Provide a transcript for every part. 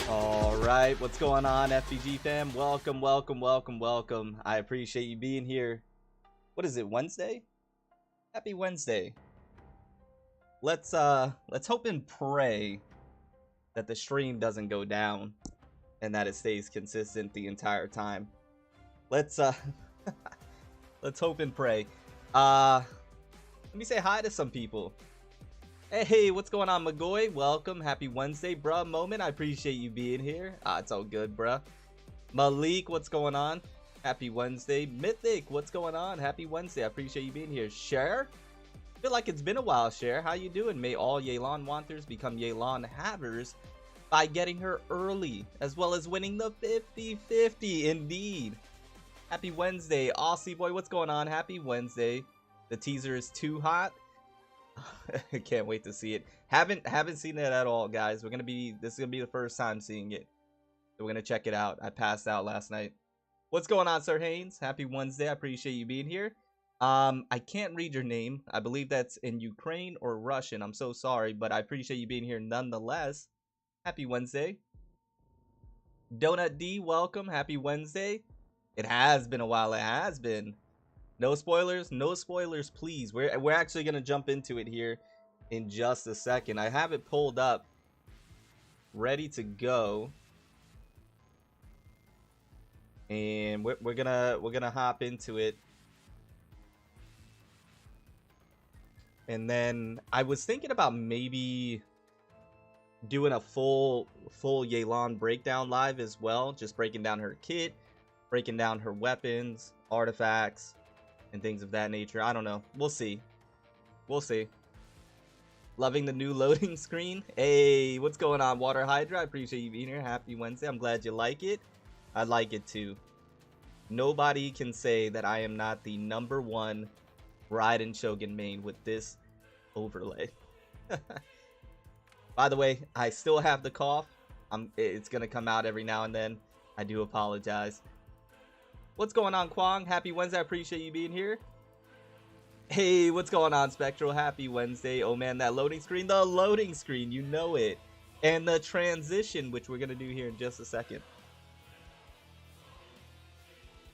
All right, what's going on, FBG fam? Welcome, welcome, welcome, welcome. I appreciate you being here. What is it, Wednesday? Happy Wednesday. Let's hope and pray that the stream doesn't go down and that it stays consistent the entire time. Let's let's hope and pray. Let me say hi to some people. Hey, what's going on, Magoy? Welcome. Happy Wednesday, bruh. Moment, I appreciate you being here. It's all good, bruh. Malik, what's going on? Happy Wednesday. Mythic, what's going on? Happy Wednesday. I appreciate you being here. Cher? I feel like it's been a while, Cher. How you doing? May all YELAN wanters become YELAN havers by getting her early, as well as winning the 50-50. Indeed. Happy Wednesday. Aussie boy, what's going on? Happy Wednesday. The teaser is too hot. I can't wait to see it. Haven't seen it at all, guys. This is gonna be the first time seeing it. So we're gonna check it out. I passed out last night. What's going on, Sir Haynes? Happy Wednesday. I appreciate you being here. I can't read your name. I believe that's in Ukraine or Russian. I'm so sorry, but I appreciate you being here nonetheless. Happy Wednesday. Donut D, welcome. Happy Wednesday. It has been a while. It has been. No spoilers, no spoilers, please. We're actually gonna jump into it here in just a second. I have it pulled up, ready to go, and we're gonna hop into it. And then I was thinking about maybe doing a full YELAN breakdown live as well, just breaking down her kit, breaking down her weapons, artifacts, and things of that nature. I don't know. We'll see. We'll see. Loving the new loading screen. Hey, what's going on, Water Hydra? I appreciate you being here. Happy Wednesday. I'm glad you like it. I like it too. Nobody can say that I am not the #1 Raiden Shogun main with this overlay. By the way, I still have the cough. It's gonna come out every now and then. I do apologize. What's going on, Kwong? Happy Wednesday. I appreciate you being here. Hey, what's going on, Spectral? Happy Wednesday. Oh man, that loading screen. The loading screen, you know it. And the transition, which we're going to do here in just a second.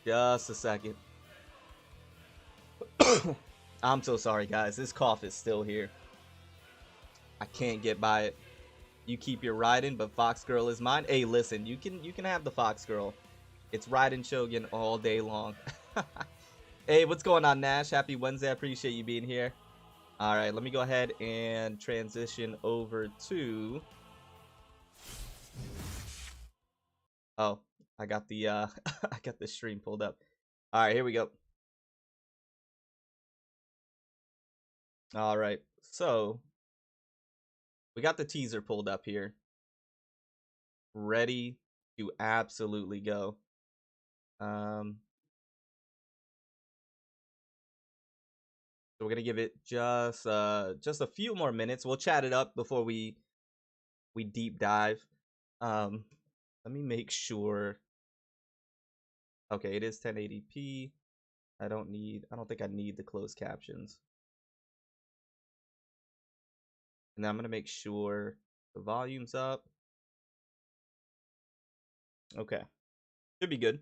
Just a second. I'm so sorry, guys. This cough is still here. I can't get by it. You keep your Raiden, but Fox Girl is mine. Hey, listen, you can have the Fox Girl. It's Raiden Shogun all day long. Hey, what's going on, Nash? Happy Wednesday. I appreciate you being here. All right, let me go ahead and transition over to... Oh, I got the I got the stream pulled up. All right, here we go. All right, so we got the teaser pulled up here. Ready to absolutely go. So we're gonna give it just a few more minutes. We'll chat it up before we deep dive. Let me make sure. Okay, it is 1080p. I don't think I need the closed captions. And then I'm gonna make sure the volume's up. Okay, should be good.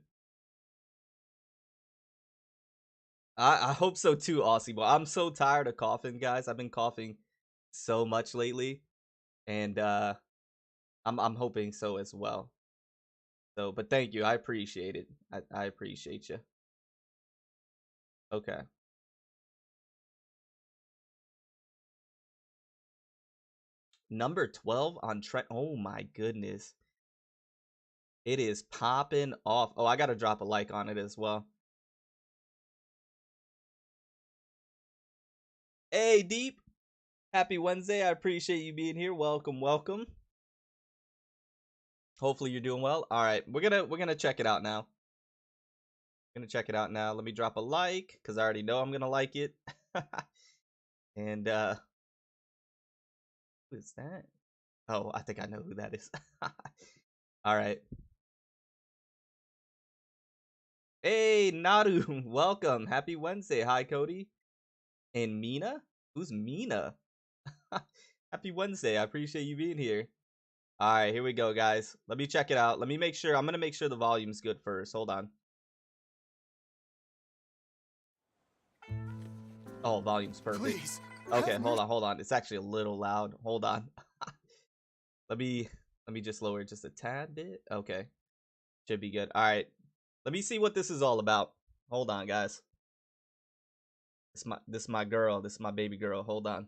I hope so too, Aussie boy. I'm so tired of coughing, guys. I've been coughing so much lately, and I'm hoping so as well. So, but thank you. I appreciate it. I appreciate you. Okay. Number 12 on trend. Oh my goodness. It is popping off. Oh, I gotta drop a like on it as well. Hey, Deep. Happy Wednesday. I appreciate you being here. Welcome, welcome. Hopefully you're doing well. All right, we're gonna check it out now. Check it out now. Let me drop a like because I already know I'm gonna like it. And who is that? Oh, I think I know who that is. All right. Hey, Naru, welcome. Happy Wednesday. Hi, Cody. And Mina? Who's Mina? Happy Wednesday. I appreciate you being here. All right, here we go, guys. Let me check it out. Let me make sure. I'm gonna make sure the volume's good first. Hold on. Oh, volume's perfect. Please, Okay, hold on. It's actually a little loud. Hold on. let me just lower it just a tad bit. Okay, should be good. All right, let me see what this is all about. Hold on, guys. This my girl. This is my baby girl. Hold on.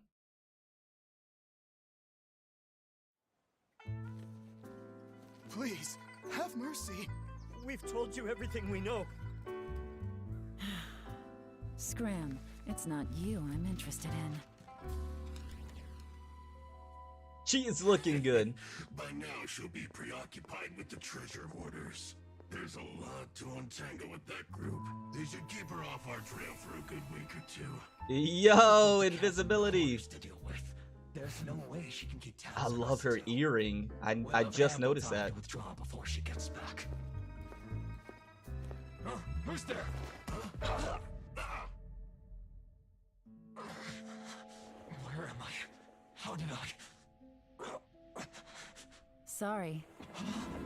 Please, have mercy. We've told you everything we know. Scram, it's not you I'm interested in. She is looking good. By now she'll be preoccupied with the treasure hoarders. There's a lot to untangle with that group. They should keep her off our trail for a good week or two. Yo, invisibility. To deal with. There's no way she can keep tabs I on love us her still. earring. I We'll just have noticed ample time that. to withdraw before she gets back. Who's there? Where am I? How did I? Sorry.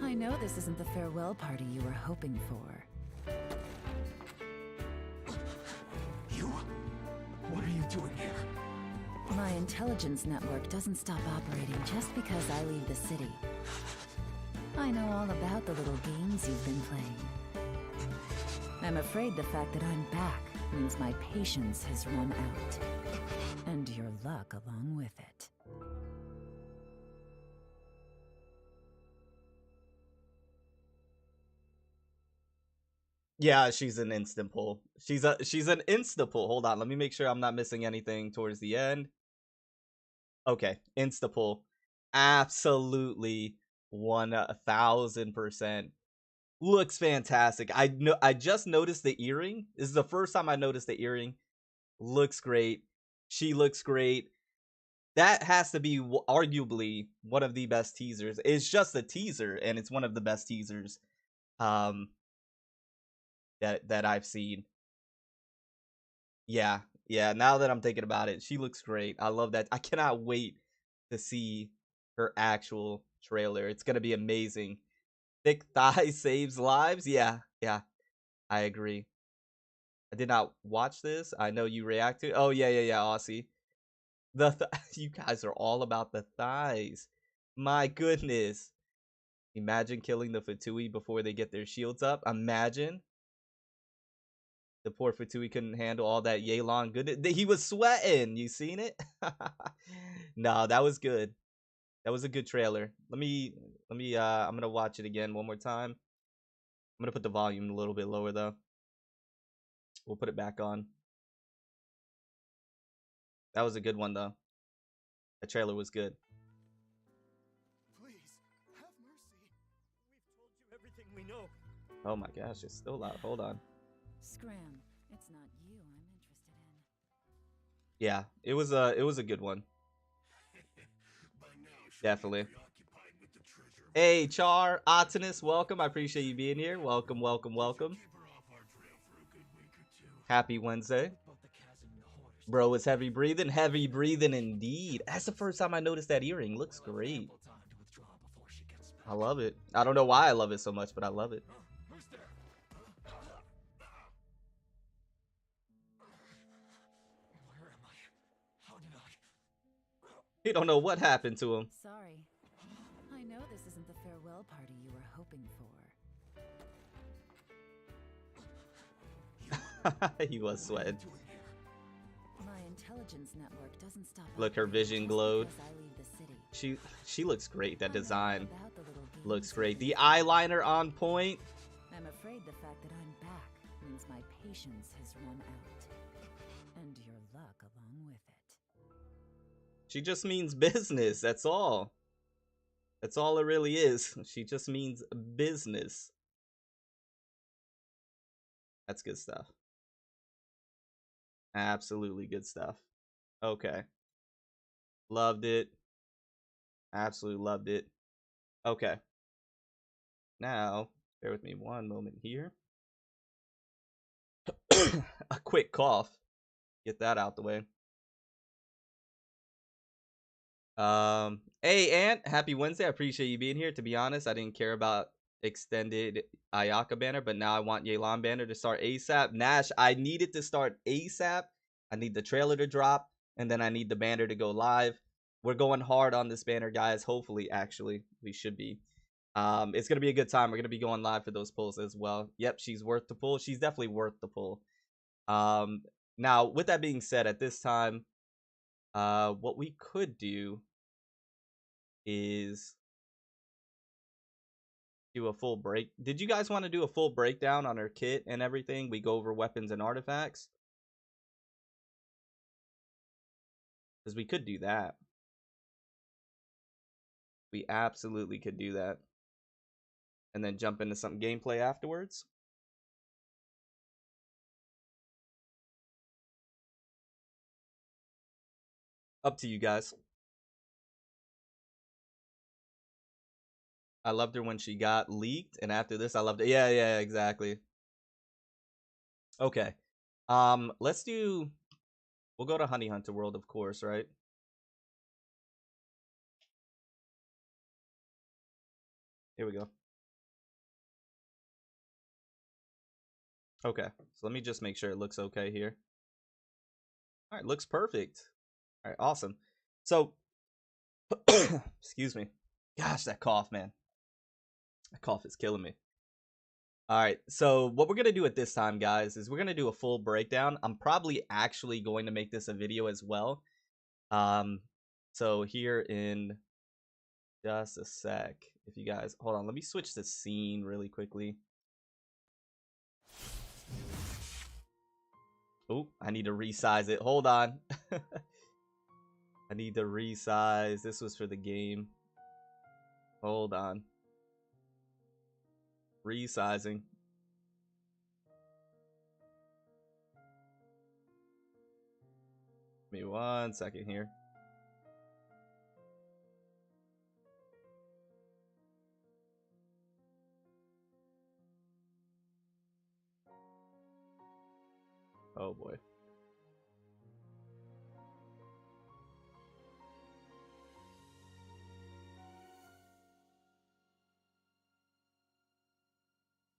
I know this isn't the farewell party you were hoping for. You? What are you doing here? My intelligence network doesn't stop operating just because I leave the city. I know all about the little games you've been playing. I'm afraid the fact that I'm back means my patience has run out. And your luck along with it. Yeah, she's an instant pull. She's an insta pull. Hold on, let me make sure I'm not missing anything towards the end. Okay, insta pull. Absolutely 1000%. Looks fantastic. I just noticed the earring. This is the first time I noticed the earring. Looks great. She looks great. That has to be arguably one of the best teasers. It's just a teaser, and it's one of the best teasers that I've seen. Yeah, now that I'm thinking about it, she looks great. I love that. I cannot wait to see her actual trailer. It's gonna be amazing. Thick thigh saves lives. Yeah, I agree. I did not watch this. I know you react to. Oh yeah, Aussie. You guys are all about the thighs. My goodness. Imagine killing the Fatui before they get their shields up. Imagine. The poor Fatui couldn't handle all that YELAN goodness. He was sweating. You seen it? No, that was good. That was a good trailer. I'm gonna watch it again one more time. I'm gonna put the volume a little bit lower though. We'll put it back on. That was a good one though. The trailer was good. Please, have mercy. We've told you everything we know. Oh my gosh, it's still loud. Hold on. Scram, it's not you I'm interested in. Yeah, it was a good one. Definitely. Hey, Char, Otinus, welcome. I appreciate you being here. Welcome. Happy Wednesday. Both the chasm and the hoarders. Bro, it's heavy breathing. Heavy breathing indeed. That's the first time I noticed that earring. Looks We'll have great. ample time to withdraw before she gets back. I love it. I don't know why I love it so much, but I love it. Who's there? Where am I? How did I? You don't know what happened to him. Sorry. I know this isn't the farewell party you were hoping for. He was sweating. Doing here? My intelligence network doesn't stop. Look, her operating vision just glowed. because I leave the city. She looks great. That I know all design about the little games looks you've great. been The playing. eyeliner on point. I'm afraid the fact that I'm back means my patience has run out. And your luck along with it. She just means business. That's all. That's all it really is. She just means business. That's good stuff. Absolutely good stuff. Okay. Loved it. Absolutely loved it. Okay. Now, bear with me one moment here. A quick cough. Get that out the way. Hey, Ant, happy Wednesday. I appreciate you being here. To be honest, I didn't care about extended Ayaka banner, but now I want YELAN banner to start ASAP. Nash, I need it to start ASAP. I need the trailer to drop, and then I need the banner to go live. We're going hard on this banner, guys. Hopefully, actually, we should be. It's going to be a good time. We're going to be going live for those pulls as well. Yep, she's worth the pull. She's definitely worth the pull. Now, with that being said, at this time, what we could do is do a full break. Did you guys want to do a full breakdown on her kit and everything? We go over weapons and artifacts. Because we could do that. We absolutely could do that. And then jump into some gameplay afterwards. Up to you guys. I loved her when she got leaked, and after this I loved it. Yeah, exactly. Okay. Let's do, we'll go to Honey Hunter World, of course, right? Here we go. Okay, so let me just make sure it looks okay here. All right, looks perfect. All right, awesome. So, excuse me. Gosh, that cough, man. That cough is killing me. All right, so what we're going to do at this time, guys, is we're going to do a full breakdown. I'm probably actually going to make this a video as well. So here in just a sec, if you guys, hold on, let me switch the scene really quickly. Oh, I need to resize it. Hold on. I need to resize. This was for the game. Hold on. Resizing. Give me 1 second here. Oh boy.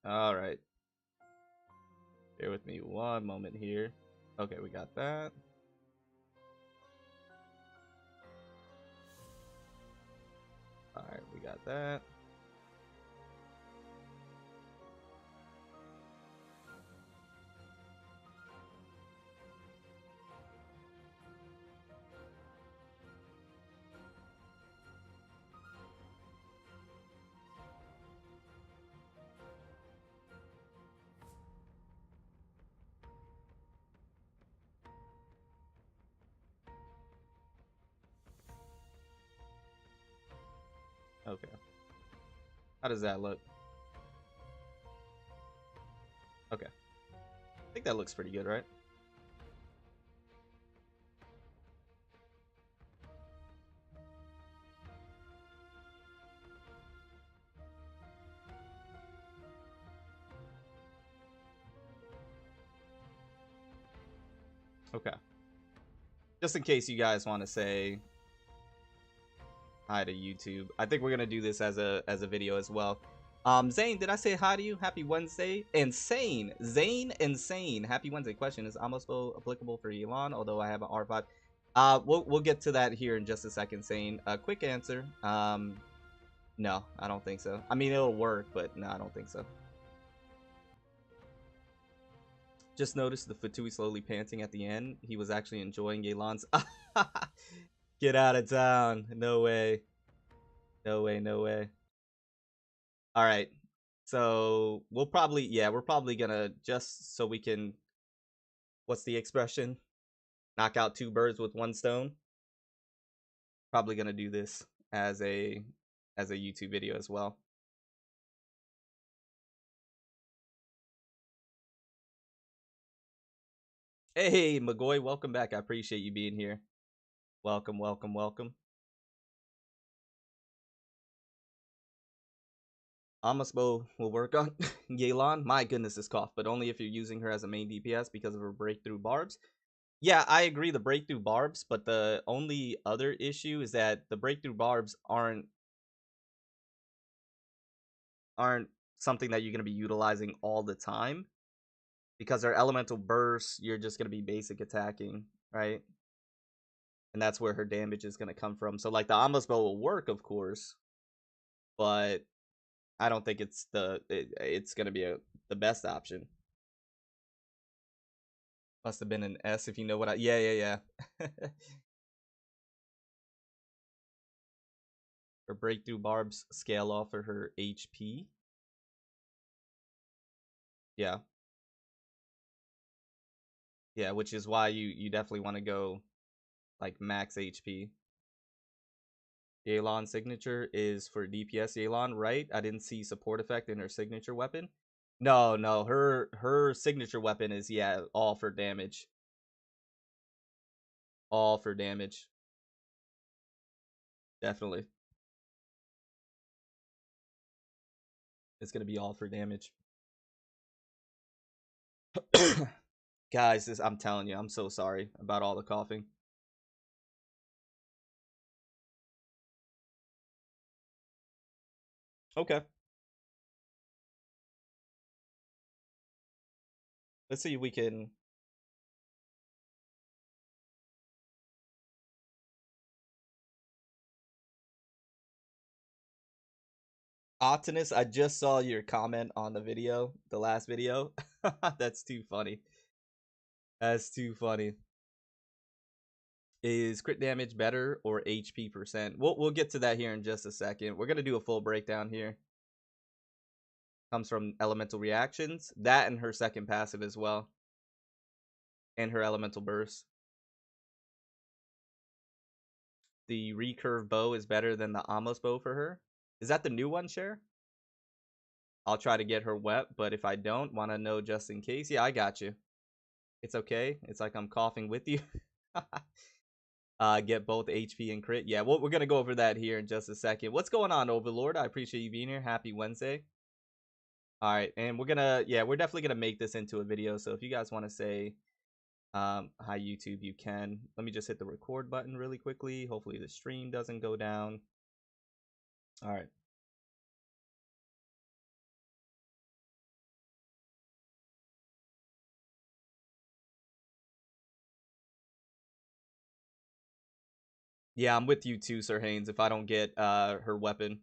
All right. Bear with me 1 moment here. Okay, we got that. All right, we got that. Okay. How does that look? Okay. I think that looks pretty good, right? Okay. Just in case you guys want to say hi to YouTube. I think we're gonna do this as a video as well. Zane, did I say hi to you? Happy Wednesday. Insane. Zane Insane. Happy Wednesday. Question is almost applicable for YELAN, although I have an R5. We'll get to that here in just a second, Zane. Quick answer. No, I don't think so. I mean, it'll work, but no, I don't think so. Just noticed the Fatui slowly panting at the end. He was actually enjoying YELAN's. Get out of town. No way. No way, no way. All right. So we'll probably, yeah, we're probably gonna, just so we can, what's the expression? Knock out 2 birds with 1 stone. Probably gonna do this as a YouTube video as well. Hey, McGoy, welcome back. I appreciate you being here. Welcome, welcome, welcome. Amasbo will work on YELAN. My goodness, this cough, but only if you're using her as a main DPS because of her breakthrough barbs. Yeah, I agree the breakthrough barbs, but the only other issue is that the breakthrough barbs aren't something that you're going to be utilizing all the time, because their elemental bursts, you're just going to be basic attacking, right? And that's where her damage is going to come from. So like the Amos bow will work, of course, but I don't think it's going to be the best option. Must have been an S, if you know what I... Yeah. Her breakthrough barbs scale off of her HP. Yeah. Yeah, which is why you definitely want to go like max HP. YELAN signature is for DPS YELAN, right? I didn't see support effect in her signature weapon. No, her signature weapon is, yeah, all for damage. All for damage. Definitely. It's gonna be all for damage. Guys, I'm telling you, I'm so sorry about all the coughing. Okay. Let's see if we can... Optimus, I just saw your comment on the video, the last video. That's too funny. That's too funny. Is crit damage better or HP percent? We'll get to that here in just a second. We're gonna do a full breakdown here. Comes from elemental reactions, that and her second passive as well, and her elemental burst. The recurve bow is better than the Amos bow for her. Is that the new one, Cher? I'll try to get her wet, but if I don't, want to know just in case? Yeah, I got you. It's okay. It's like I'm coughing with you. Get both HP and crit. Yeah, we're going to go over that here in just a second. What's going on, Overlord? I appreciate you being here. Happy Wednesday. All right, and we're definitely going to make this into a video. So if you guys want to say hi, YouTube, you can. Let me just hit the record button really quickly. Hopefully the stream doesn't go down. All right. Yeah, I'm with you too, Sir Haynes, if I don't get her weapon.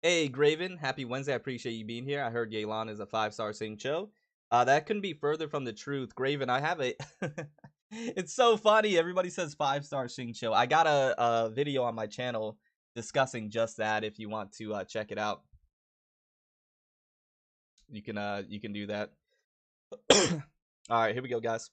Hey, Graven, happy Wednesday. I appreciate you being here. I heard YELAN is a 5-star Sing Cho. That couldn't be further from the truth. Graven, I have it. It's so funny. Everybody says 5-star Sing Cho. I got a video on my channel discussing just that if you want to check it out. You can do that. All right, here we go, guys.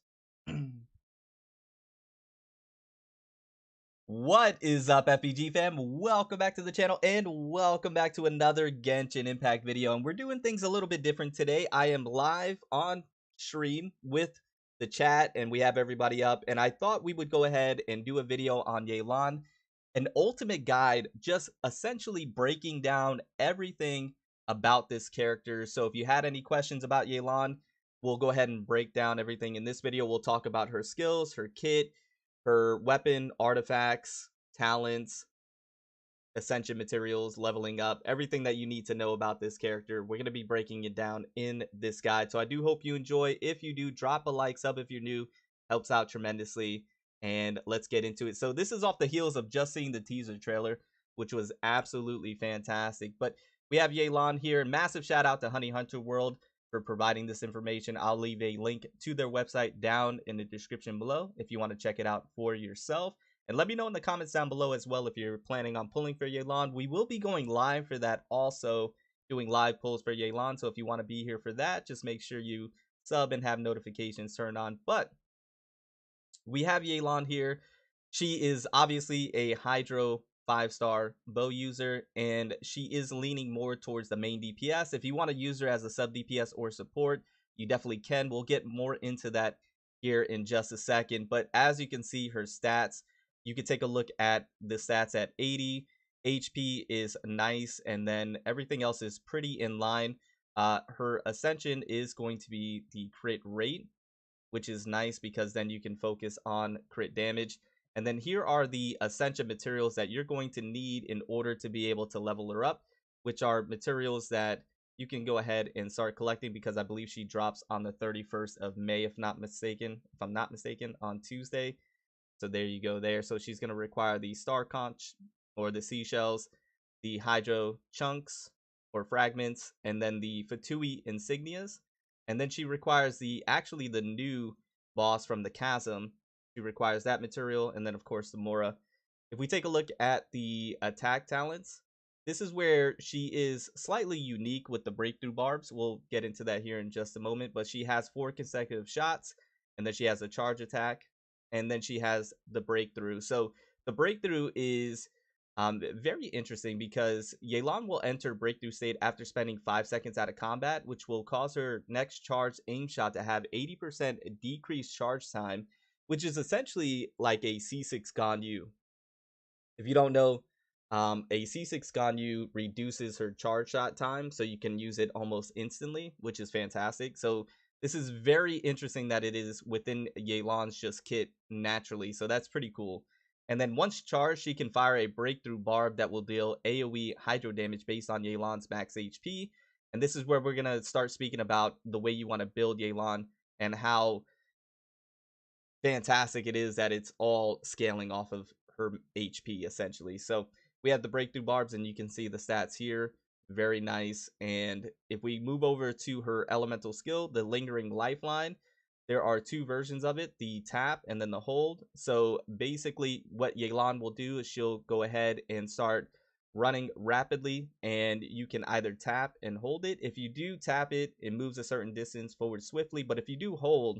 What is up, FPG fam? Welcome back to the channel and welcome back to another Genshin Impact video. And we're doing things a little bit different today. I am live on stream with the chat and we have everybody up. And I thought we would go ahead and do a video on YELAN, an ultimate guide, just essentially breaking down everything about this character. So if you had any questions about YELAN, we'll go ahead and break down everything in this video. We'll talk about her skills, her kit, her weapon, artifacts, talents, ascension materials, leveling up, everything that you need to know about this character. We're going to be breaking it down in this guide. So I do hope you enjoy. If you do, drop a like, sub if you're new. Helps out tremendously. And let's get into it. So this is off the heels of just seeing the teaser trailer, which was absolutely fantastic. But we have YELAN here. Massive shout out to Honey Hunter World for providing this information. I'll leave a link to their website down in the description below if you want to check it out for yourself. And let me know in the comments down below as well if you're planning on pulling for YELAN. We will be going live for that also, doing live pulls for YELAN. So if you want to be here for that, just make sure you sub and have notifications turned on. But we have YELAN here. She is obviously a Hydro 5-star bow user, and she is leaning more towards the main DPS. If you want to use her as a sub DPS or support, you definitely can. We'll get more into that here in just a second. But as you can see, her stats, you can take a look at the stats at 80. HP is nice, and then everything else is pretty in line. Her ascension is going to be the crit rate. which is nice because then you can focus on crit damage. And then here are the essential materials that you're going to need in order to be able to level her up, which are materials that you can go ahead and start collecting, because I believe she drops on the 31st of May, if I'm not mistaken, on Tuesday. So there you go there. So she's going to require the star conch, or the seashells, the hydro chunks or fragments, and then the Fatui insignias. And then she requires the new boss from the chasm. She requires that material, and then of course the Mora. If we take a look at the attack talents, this is where she is slightly unique with the breakthrough barbs. We'll get into that here in just a moment, but she has 4 consecutive shots, and then she has a charge attack, and then she has the breakthrough. So the breakthrough is very interesting because YELAN will enter breakthrough state after spending 5 seconds out of combat, which will cause her next charged aim shot to have 80% decreased charge time, which is essentially like a C6 Ganyu. If you don't know, a C6 Ganyu reduces her charge shot time, so you can use it almost instantly, which is fantastic. So this is very interesting that it is within YELAN's just kit naturally, so that's pretty cool. And then once charged, she can fire a breakthrough barb that will deal AoE hydro damage based on YELAN's max HP. And this is where we're going to start speaking about the way you want to build YELAN and how fantastic it is that it's all scaling off of her HP essentially. So we have the breakthrough barbs, and you can see the stats here. Very nice. And if we move over to her elemental skill, the lingering lifeline, there are 2 versions of it, the tap and then the hold. So basically what YELAN will do is she'll go ahead and start running rapidly, and you can either tap and hold it. If you do tap it, it moves a certain distance forward swiftly, but if you do hold,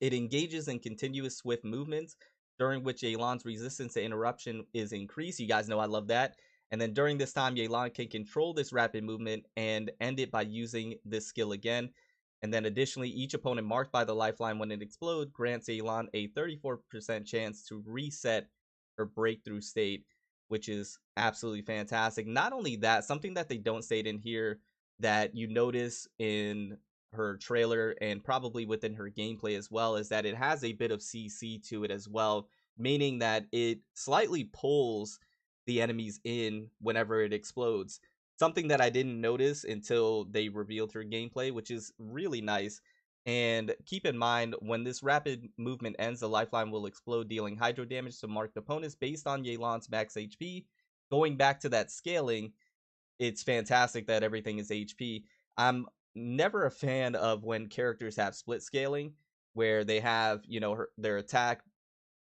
it engages in continuous swift movements, during which YELAN's resistance to interruption is increased. You guys know I love that. And then during this time, YELAN can control this rapid movement and end it by using this skill again. And then additionally, each opponent marked by the lifeline when it explodes grants YELAN a 34% chance to reset her breakthrough state, which is absolutely fantastic. Not only that, something that they don't state in here that you notice in her trailer and probably within her gameplay as well is that it has a bit of CC to it as well, meaning that it slightly pulls the enemies in whenever it explodes. Something that I didn't notice until they revealed her gameplay, which is really nice. And keep in mind, when this rapid movement ends, the lifeline will explode, dealing hydro damage to marked opponents based on YELAN's max HP. Going back to that scaling, it's fantastic that everything is HP. I'm never a fan of when characters have split scaling, where they have, their attack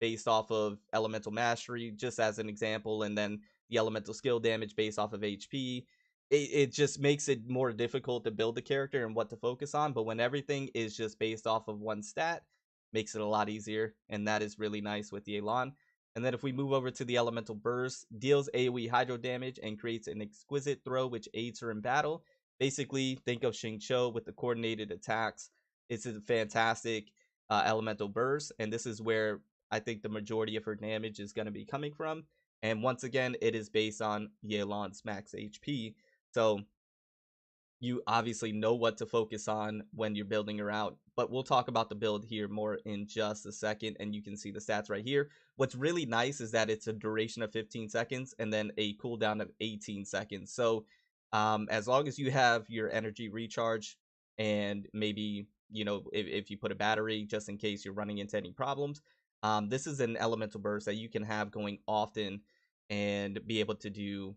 based off of elemental mastery, just as an example, and then the elemental skill damage based off of HP. It just makes it more difficult to build the character and what to focus on. But when everything is just based off of one stat, makes it a lot easier, and that is really nice with YELAN. And then if we move over to the elemental burst, deals AoE hydro damage and creates an exquisite throw which aids her in battle. Basically, think of Xingqiu with the coordinated attacks. It's a fantastic elemental burst, and this is where I think the majority of her damage is going to be coming from. And once again, it is based on YELAN's max HP. So you obviously know what to focus on when you're building her out. But we'll talk about the build here more in just a second, and you can see the stats right here. What's really nice is that it's a duration of 15 seconds and then a cooldown of 18 seconds. So as long as you have your energy recharge, and maybe, if you put a battery just in case you're running into any problems, this is an elemental burst that you can have going often and be able to do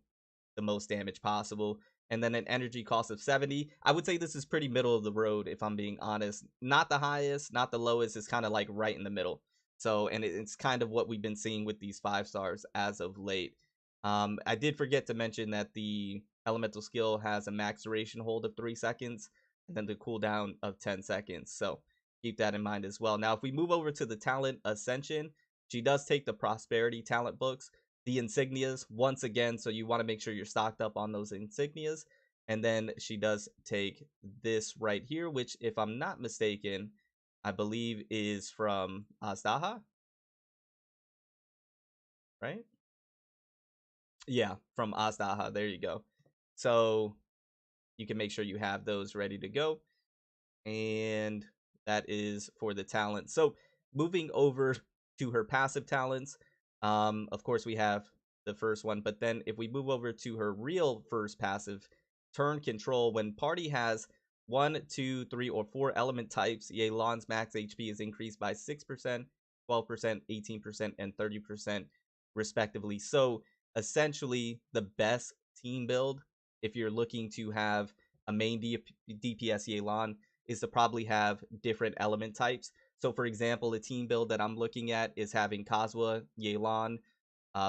the most damage possible. And then an energy cost of 70. I would say this is pretty middle of the road, if I'm being honest. Not the highest, not the lowest. It's kind of like right in the middle. So, and it's kind of what we've been seeing with these 5 stars as of late. I did forget to mention that the elemental skill has a max duration hold of 3 seconds, and then the cooldown of 10 seconds. So keep that in mind as well. Now, if we move over to the talent Ascension, she does take the prosperity talent books, the insignias once again, so you want to make sure you're stocked up on those insignias. And then she does take this right here, which, if I'm not mistaken, I believe is from Azdaha, right? Yeah, from Azdaha. There you go. So you can make sure you have those ready to go. And That is for the talent. So moving over to her passive talents, of course we have the first one, but then if we move over to her real first passive, turn control, when party has 1, 2, 3, or 4 element types, Yelan's max HP is increased by 6%, 12%, 18%, and 30% respectively. So essentially the best team build, if you're looking to have a main DPS Yelan, is to probably have different element types. So for example, a team build that I'm looking at is having Kazuha, Yelan,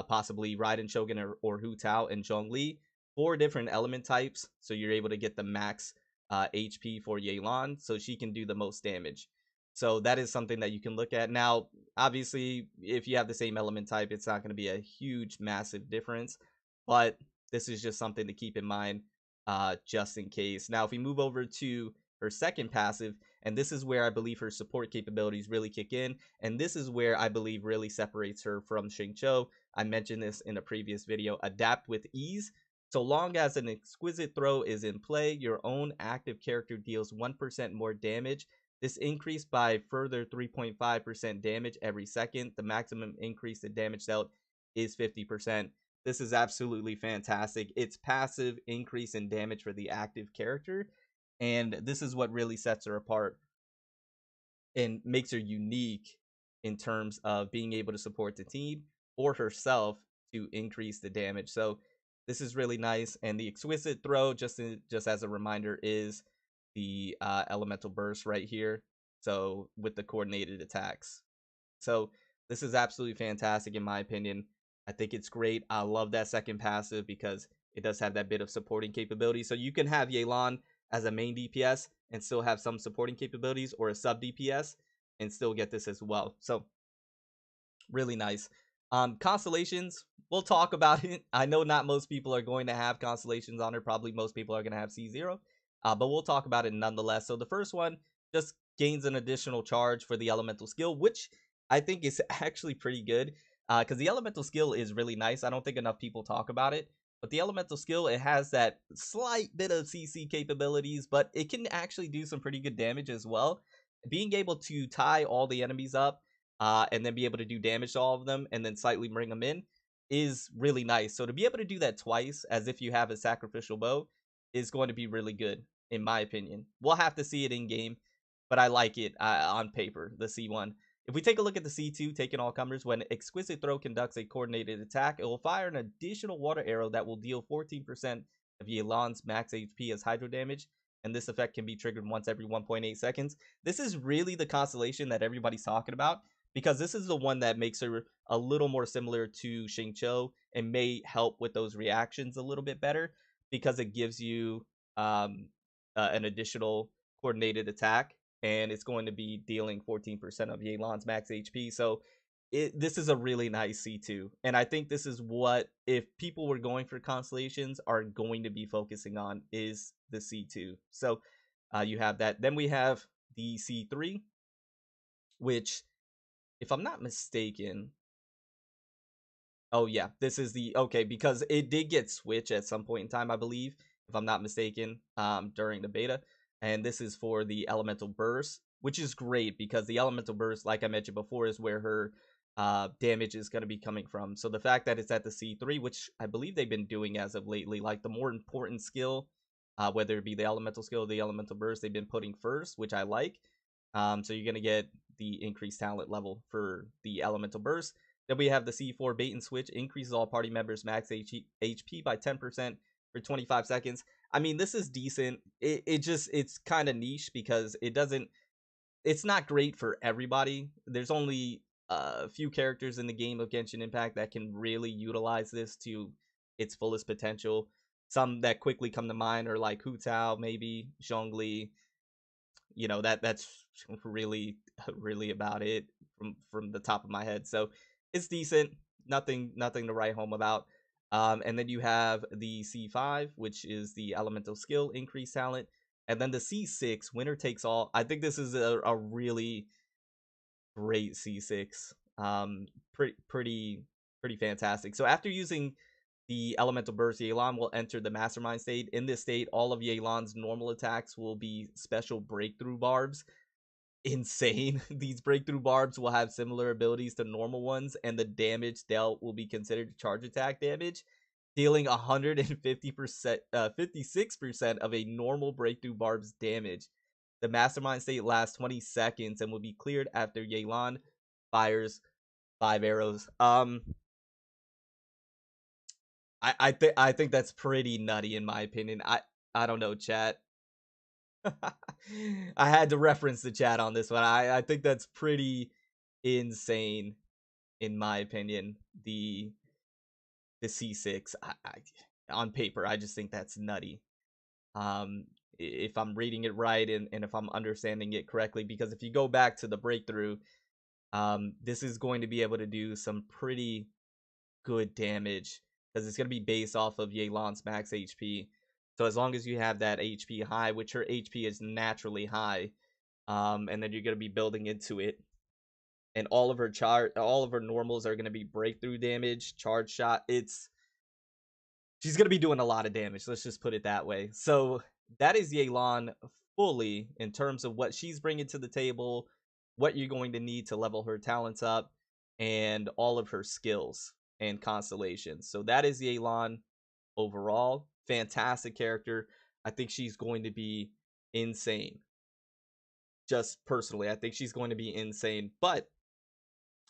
possibly Raiden Shogun or Hu Tao and Zhongli, 4 different element types. So you're able to get the max HP for Yelan, so she can do the most damage. So that is something that you can look at. Now, obviously, if you have the same element type, it's not going to be a huge, massive difference. But this is just something to keep in mind just in case. Now, if we move over to her second passive, and this is where I believe her support capabilities really kick in, and this is where I believe really separates her from Xingqiu. I mentioned this in a previous video. Adapt with ease. So long as an exquisite throw is in play, your own active character deals 1% more damage. This increased by further 3.5% damage every second. The maximum increase in damage dealt is 50%. This is absolutely fantastic. It's passive increase in damage for the active character, and this is what really sets her apart and makes her unique in terms of being able to support the team or herself to increase the damage. So this is really nice. And the exquisite throw, just as a reminder, is the elemental burst right here. So with the coordinated attacks. So this is absolutely fantastic in my opinion. I think it's great. I love that second passive because it does have that bit of supporting capability. So you can have Yelan as a main DPS and still have some supporting capabilities, or a sub DPS and still get this as well. So really nice. Constellations, we'll talk about it. I know not most people are going to have constellations on her. Probably most people are going to have C0, but we'll talk about it nonetheless. So the first one just gains an additional charge for the elemental skill, which I think is actually pretty good because the elemental skill is really nice. I don't think enough people talk about it, but the elemental skill, it has that slight bit of CC capabilities, but it can actually do some pretty good damage as well. Being able to tie all the enemies up and then be able to do damage to all of them and then slightly bring them in is really nice. So to be able to do that twice as if you have a sacrificial bow is going to be really good, in my opinion. We'll have to see it in game, but I like it on paper, the C1. If we take a look at the C2, taking all comers, when Exquisite Throw conducts a coordinated attack, it will fire an additional water arrow that will deal 14% of Yelan's max HP as hydro damage, and this effect can be triggered once every 1.8 seconds. This is really the constellation that everybody's talking about, because this is the one that makes her a little more similar to Xingqiu and may help with those reactions a little bit better, because it gives you an additional coordinated attack, and it's going to be dealing 14% of Yelan's max HP. So this is a really nice C2, and I think this is what, if people were going for constellations, are going to be focusing on, is the C2. So you have that. Then we have the C3, which, if I'm not mistaken, oh yeah, this is the, okay, because it did get switched at some point in time, I believe, if I'm not mistaken, during the beta. And this is for the elemental burst, which is great because the elemental burst, like I mentioned before, is where her damage is going to be coming from. So the fact that it's at the C3, which I believe they've been doing as of lately, like the more important skill, whether it be the elemental skill or the elemental burst, they've been putting first, which I like. So you're going to get the increased talent level for the elemental burst. Then we have the C4 bait and switch, increases all party members max HP by 10% for 25 seconds. I mean, this is decent. It's kind of niche because it's not great for everybody. There's only a few characters in the game of Genshin Impact that can really utilize this to its fullest potential. Some that quickly come to mind are like Hu Tao, maybe Zhongli. You know, that's really about it from the top of my head. So it's decent. Nothing to write home about. And then you have the C5, which is the elemental skill increase talent, and then the C6, winner takes all. I think this is a really great C6. Pretty fantastic. So after using the elemental burst, Yelan will enter the mastermind state. In this state, all of Yelan's normal attacks will be special breakthrough barbs. insane. These breakthrough barbs will have similar abilities to normal ones, and the damage dealt will be considered charge attack damage, dealing 150%, 56% of a normal breakthrough barb's damage. The mastermind state lasts 20 seconds and will be cleared after YELAN fires 5 arrows. I think that's pretty nutty in my opinion. I don't know, chat. I had to reference the chat on this one. I think that's pretty insane in my opinion. The C6 on paper, I just think that's nutty. If I'm reading it right and if I'm understanding it correctly, because if you go back to the breakthrough, this is going to be able to do some pretty good damage because it's going to be based off of YELAN's max HP. So as long as you have that HP high, which her HP is naturally high, and then you're going to be building into it, and all of her normals are going to be breakthrough damage, charge shot. She's going to be doing a lot of damage. Let's just put it that way. So that is YELAN fully in terms of what she's bringing to the table, what you're going to need to level her talents up, and all of her skills and constellations. So that is YELAN overall. Fantastic character. I think she's going to be insane. Just personally, I think she's going to be insane. But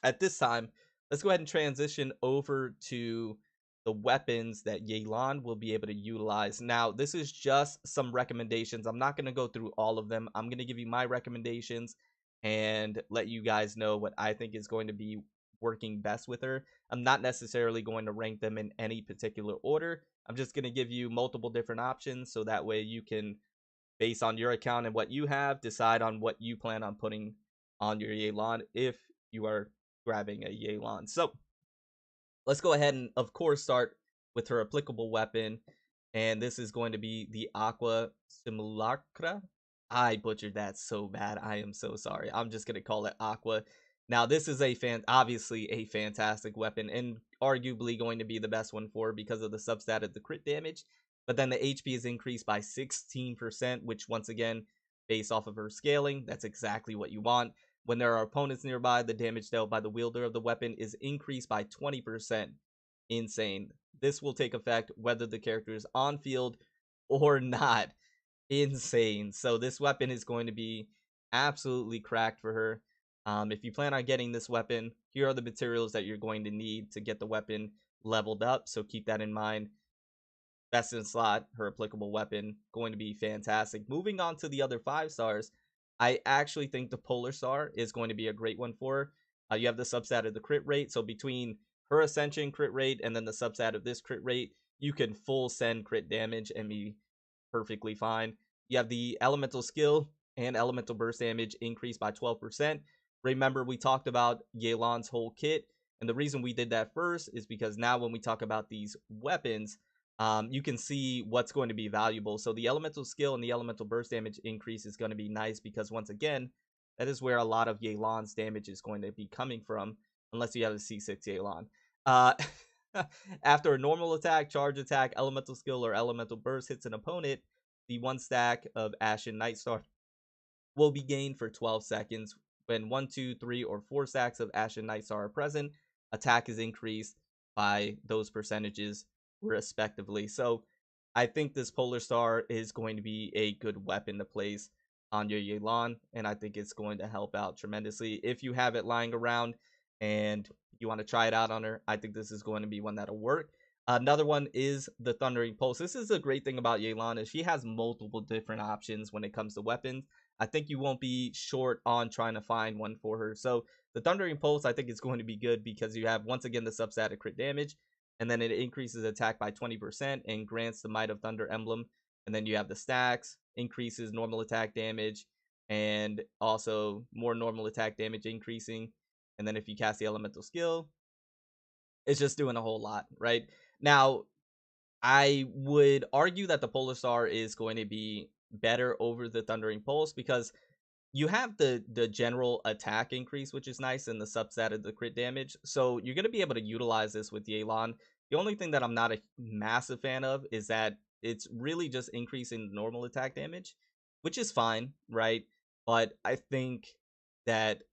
at this time, let's go ahead and transition over to the weapons that YELAN will be able to utilize. Now, this is just some recommendations. I'm not going to go through all of them. I'm going to give you my recommendations and let you guys know what I think is going to be working best with her. I'm not necessarily going to rank them in any particular order. I'm just going to give you multiple different options so that way you can, based on your account and what you have, decide on what you plan on putting on your YELAN if you are grabbing a YELAN. So let's go ahead and, of course, start with her applicable weapon. And this is going to be the Aqua Simulacra. I butchered that so bad. I am so sorry. I'm just going to call it Aqua. Now, this is obviously a fantastic weapon and arguably going to be the best one for her because of the substat of the crit damage. But then the HP is increased by 16%, which once again, based off of her scaling, that's exactly what you want. When there are opponents nearby, the damage dealt by the wielder of the weapon is increased by 20%. Insane. This will take effect whether the character is on field or not. Insane. So this weapon is going to be absolutely cracked for her. If you plan on getting this weapon, here are the materials that you're going to need to get the weapon leveled up. So keep that in mind. Best in slot, her applicable weapon, going to be fantastic. Moving on to the other 5 stars, I actually think the Polar Star is going to be a great one for her. You have the substat of the crit rate. So between her Ascension crit rate and then the substat of this crit rate, you can full send crit damage and be perfectly fine. You have the Elemental Skill and Elemental Burst damage increased by 12%. Remember, we talked about YELAN's whole kit. And the reason we did that first is because now when we talk about these weapons, you can see what's going to be valuable. So the Elemental Skill and the Elemental Burst damage increase is going to be nice because once again, that is where a lot of YELAN's damage is going to be coming from, unless you have a C6 YELAN. After a normal attack, charge attack, Elemental Skill, or Elemental Burst hits an opponent, the 1 stack of Ashen Nightstar will be gained for 12 seconds. When 1, 2, 3, or 4 stacks of Ashen Nightstar are present, attack is increased by those percentages respectively. So I think this Polar Star is going to be a good weapon to place on your YELAN, and I think it's going to help out tremendously. If you have it lying around and you want to try it out on her, I think this is going to be one that'll work. Another one is the Thundering Pulse. This is a great thing about YELAN is she has multiple different options when it comes to weapons. I think you won't be short on trying to find one for her. So the Thundering Pulse, I think, is going to be good because you have, once again, the substat of crit damage, and then it increases attack by 20% and grants the Might of Thunder emblem. And then you have the stacks, increases normal attack damage, and also more normal attack damage increasing. And then if you cast the Elemental Skill, it's just doing a whole lot, right? Now, I would argue that the Polar Star is going to be better over the Thundering Pulse because you have the general attack increase, which is nice, and the substat of the crit damage. So you're going to be able to utilize this with YELAN. The only thing that I'm not a massive fan of is that it's really just increasing normal attack damage, which is fine, right? But I think that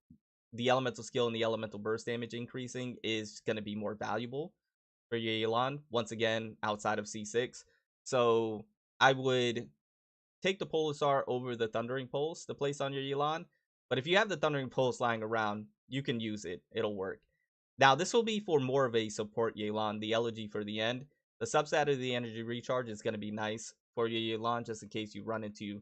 the elemental skill and the elemental burst damage increasing is going to be more valuable for your YELAN, once again, outside of C6. So I would take the Polar Star over the Thundering Pulse to place on your YELAN. But if you have the Thundering Pulse lying around, you can use it. It'll work. Now, this will be for more of a support YELAN, the elegy for the end. The substat of the energy recharge is going to be nice for your YELAN, just in case you run into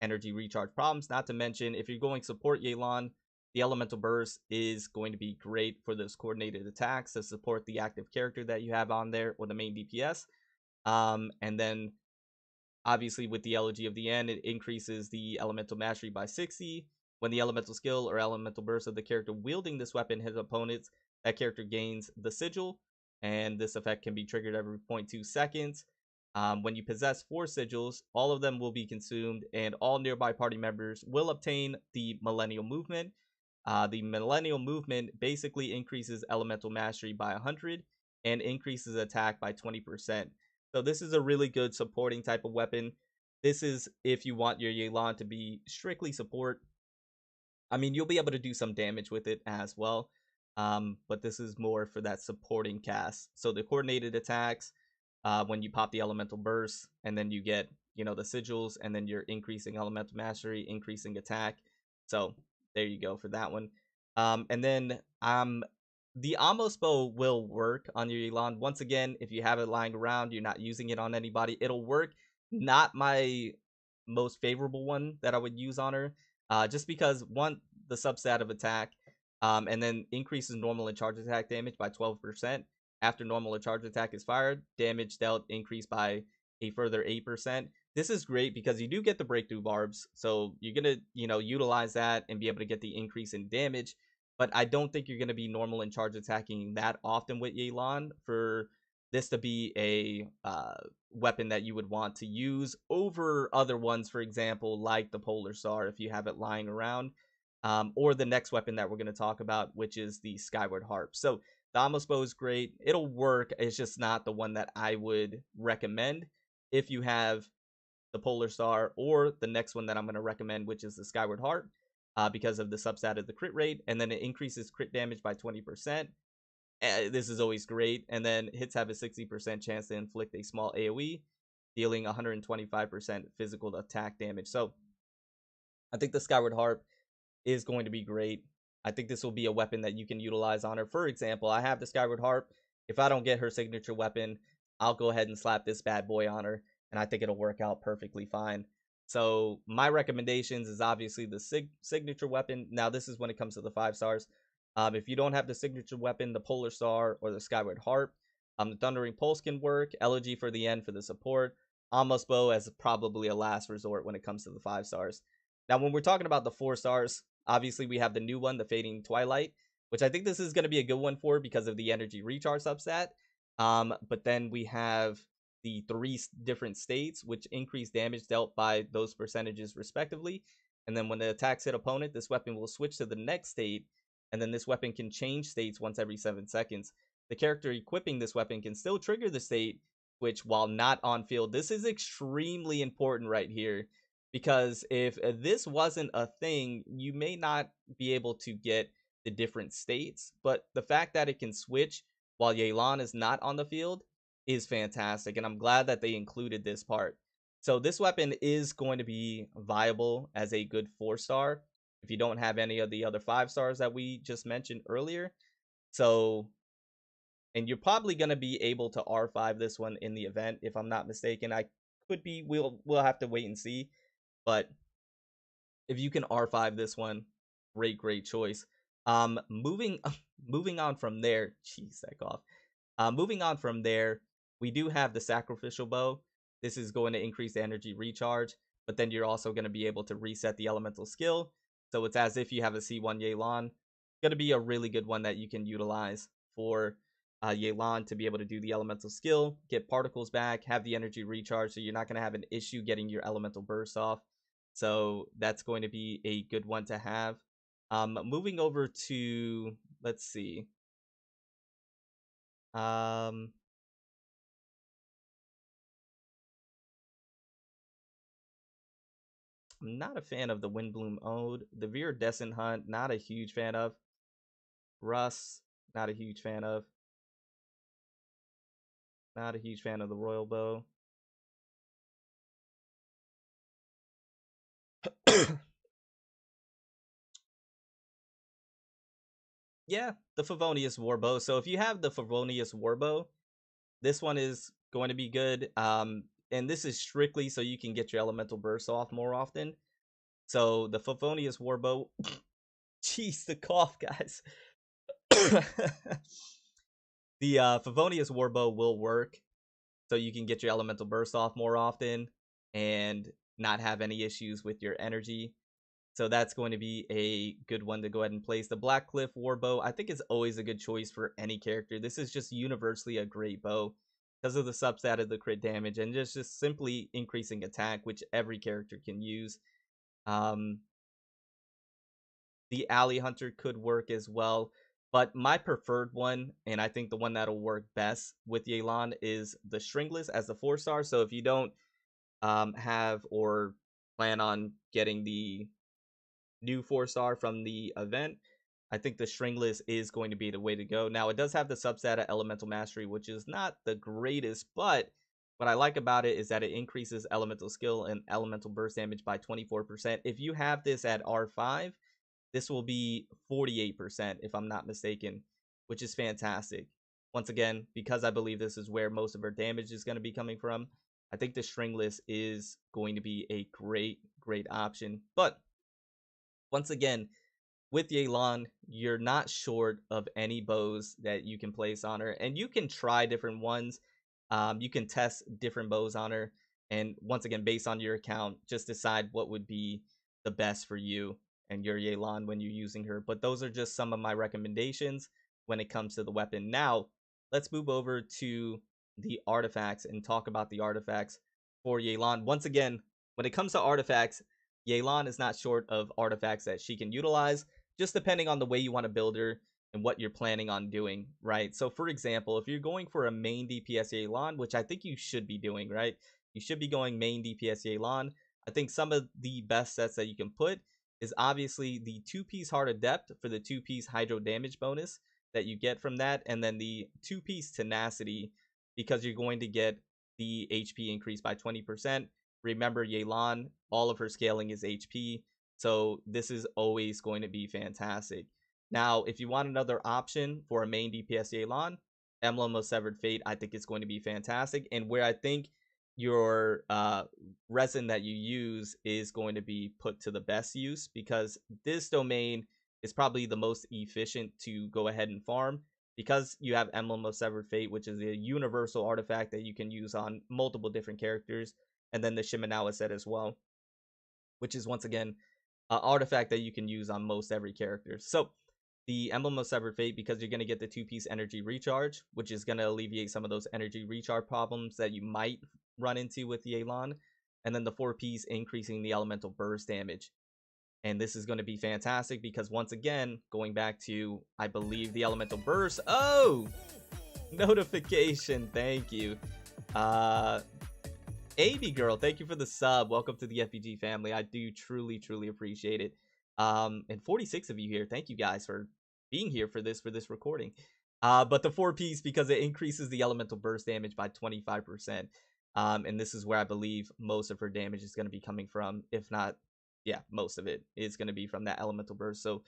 energy recharge problems. Not to mention, if you're going support YELAN, the elemental burst is going to be great for those coordinated attacks to support the active character that you have on there, or the main DPS. And then obviously with the elegy of the end, it increases the elemental mastery by 60. When the elemental skill or elemental burst of the character wielding this weapon hits opponents, that character gains the sigil, and this effect can be triggered every 0.2 seconds. When you possess 4 sigils, all of them will be consumed, and all nearby party members will obtain the Millennial Movement. The Millennial Movement basically increases elemental mastery by 100 and increases attack by 20%. So this is a really good supporting type of weapon. This is if you want your YELAN to be strictly support. I mean, you'll be able to do some damage with it as well. But this is more for that supporting cast. So the coordinated attacks, when you pop the elemental burst, and then you get, the sigils, and then you're increasing elemental mastery, increasing attack. So there you go for that one. And then the Amos bow will work on your YELAN. Once again, if you have it lying around, you're not using it on anybody, it'll work. Not my most favorable one that I would use on her, just because, one, the substat of attack, and then increases normal and charge attack damage by 12%. After normal and charge attack is fired, damage dealt increased by a further 8%. This is great because you do get the breakthrough barbs, so you're gonna, utilize that and be able to get the increase in damage. But I don't think you're gonna be normal and charge attacking that often with YELAN for this to be a weapon that you would want to use over other ones, for example, like the Polar Star if you have it lying around, or the next weapon that we're going to talk about, which is the Skyward Harp. So the Amos bow is great. It'll work. It's just not the one that I would recommend if you have the Polar Star or the next one that I'm going to recommend, which is the Skyward Harp, because of the substat of the crit rate, and then it increases crit damage by 20%. This is always great. And then hits have a 60% chance to inflict a small AoE, dealing 125% physical attack damage. So I think the Skyward Harp is going to be great. I think this will be a weapon that you can utilize on her. For example, I have the Skyward Harp. If I don't get her signature weapon, I'll go ahead and slap this bad boy on her, and I think it'll work out perfectly fine. So my recommendations is obviously the signature weapon. Now, this is when it comes to the 5 stars. If you don't have the signature weapon, the Polar Star or the Skyward Harp, the Thundering Pulse can work. Elegy for the end for the support. Amos bow as probably a last resort when it comes to the 5 stars. Now, when we're talking about the 4 stars, obviously we have the new one, the Fading Twilight, which I think this is going to be a good one for because of the energy recharge substat. But then we have the 3 different states, which increase damage dealt by those percentages respectively. And then when the attacks hit opponent, this weapon will switch to the next state, and then this weapon can change states once every 7 seconds. The character equipping this weapon can still trigger the state, which, while not on field, this is extremely important right here, because if this wasn't a thing, you may not be able to get the different states, but the fact that it can switch while YELAN is not on the field is fantastic, and I'm glad that they included this part. So this weapon is going to be viable as a good 4-star if you don't have any of the other 5 stars that we just mentioned earlier. So, and you're probably going to be able to R5 this one in the event, if I'm not mistaken. I could be, we'll have to wait and see. But if you can R5 this one, great choice. Moving on from there, jeez, that cough. Moving on from there, we do have the Sacrificial Bow. This is going to increase the energy recharge, but then you're also going to be able to reset the elemental skill. So it's as if you have a C1 YELAN. Going to be a really good one that you can utilize for YELAN to be able to do the elemental skill, get particles back, have the energy recharge, so you're not going to have an issue getting your elemental burst off. So that's going to be a good one to have. Moving over to, let's see. I'm not a fan of the Windbloom Ode. The Viridescent Hunt, not a huge fan of. Russ, not a huge fan of. Not a huge fan of the Royal Bow. Yeah, the Favonius Warbow. So if you have the Favonius Warbow, this one is going to be good. And this is strictly so you can get your elemental bursts off more often. So the Favonius Warbow, jeez, the cough, guys. The Favonius Warbow will work so you can get your elemental burst off more often and not have any issues with your energy. So that's going to be a good one to go ahead and place. The Blackcliff Warbow, I think, is always a good choice for any character. This is just universally a great bow because of the substat of the crit damage and just simply increasing attack, which every character can use. The Alley Hunter could work as well. But my preferred one, and I think the one that'll work best with YELAN, is the Stringless as the 4-star. So if you don't have or plan on getting the new 4-star from the event, I think the Stringless is going to be the way to go. Now, it does have the substat of Elemental Mastery, which is not the greatest, but what I like about it is that it increases Elemental Skill and Elemental Burst Damage by 24%. If you have this at R5, this will be 48%, if I'm not mistaken, which is fantastic. Once again, because I believe this is where most of her damage is going to be coming from, I think the Stringless is going to be a great option. But once again, with YELAN, you're not short of any bows that you can place on her, and you can try different ones. You can test different bows on her, and once again, based on your account, just decide what would be the best for you and your YELAN when you're using her. But those are just some of my recommendations when it comes to the weapon. Now, let's move over to the artifacts and talk about the artifacts for YELAN. Once again, when it comes to artifacts, YELAN is not short of artifacts that she can utilize, just depending on the way you want to build her and what you're planning on doing, right? So, for example, if you're going for a main DPS YELAN, which I think you should be doing, right? You should be going main DPS YELAN. I think some of the best sets that you can put is obviously the 2-piece Heart Adept for the 2-piece Hydro Damage bonus that you get from that, and then the 2-piece Tenacity because you're going to get the HP increase by 20%. Remember, YELAN, all of her scaling is HP, so this is always going to be fantastic. Now, if you want another option for a main DPS YELAN, Emblem of Severed Fate, I think it's going to be fantastic. And where I think your resin that you use is going to be put to the best use, because this domain is probably the most efficient to go ahead and farm, because you have Emblem of Severed Fate, which is a universal artifact that you can use on multiple different characters, and then the Shimenawa set as well, which is once again an artifact that you can use on most every character. So the Emblem of Severed Fate, because you're going to get the 2-piece energy recharge, which is going to alleviate some of those energy recharge problems that you might run into with YELAN, and then the 4-piece increasing the elemental burst damage. And this is going to be fantastic because, once again, going back to, I believe, the elemental burst. Oh, notification. Thank you. AB girl, thank you for the sub. Welcome to the FPG family. I do truly appreciate it. And 46 of you here. Thank you guys for being here for this recording. But the 4-piece, because it increases the elemental burst damage by 25%. And this is where I believe most of her damage is going to be coming from. If not, yeah, most of it is going to be from that elemental burst. So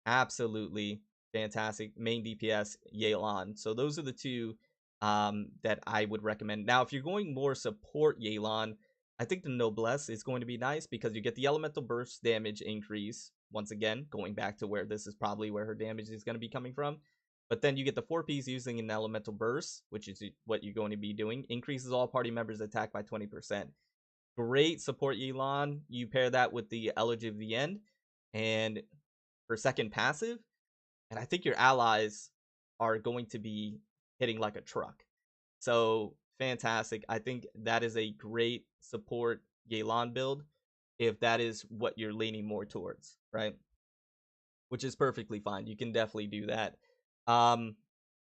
absolutely fantastic. Main DPS, YELAN. So those are the two that I would recommend. Now, if you're going more support YELAN, I think the Noblesse is going to be nice because you get the elemental burst damage increase. Once again, going back to where this is probably where her damage is going to be coming from. But then you get the 4-piece using an elemental burst, which is what you're going to be doing. Increases all party members' attack by 20%. Great support YELAN. You pair that with the Elegy of the End and for second passive, and I think your allies are going to be hitting like a truck. So fantastic. I think that is a great support YELAN build if that is what you're leaning more towards, right? Which is perfectly fine. You can definitely do that. Now,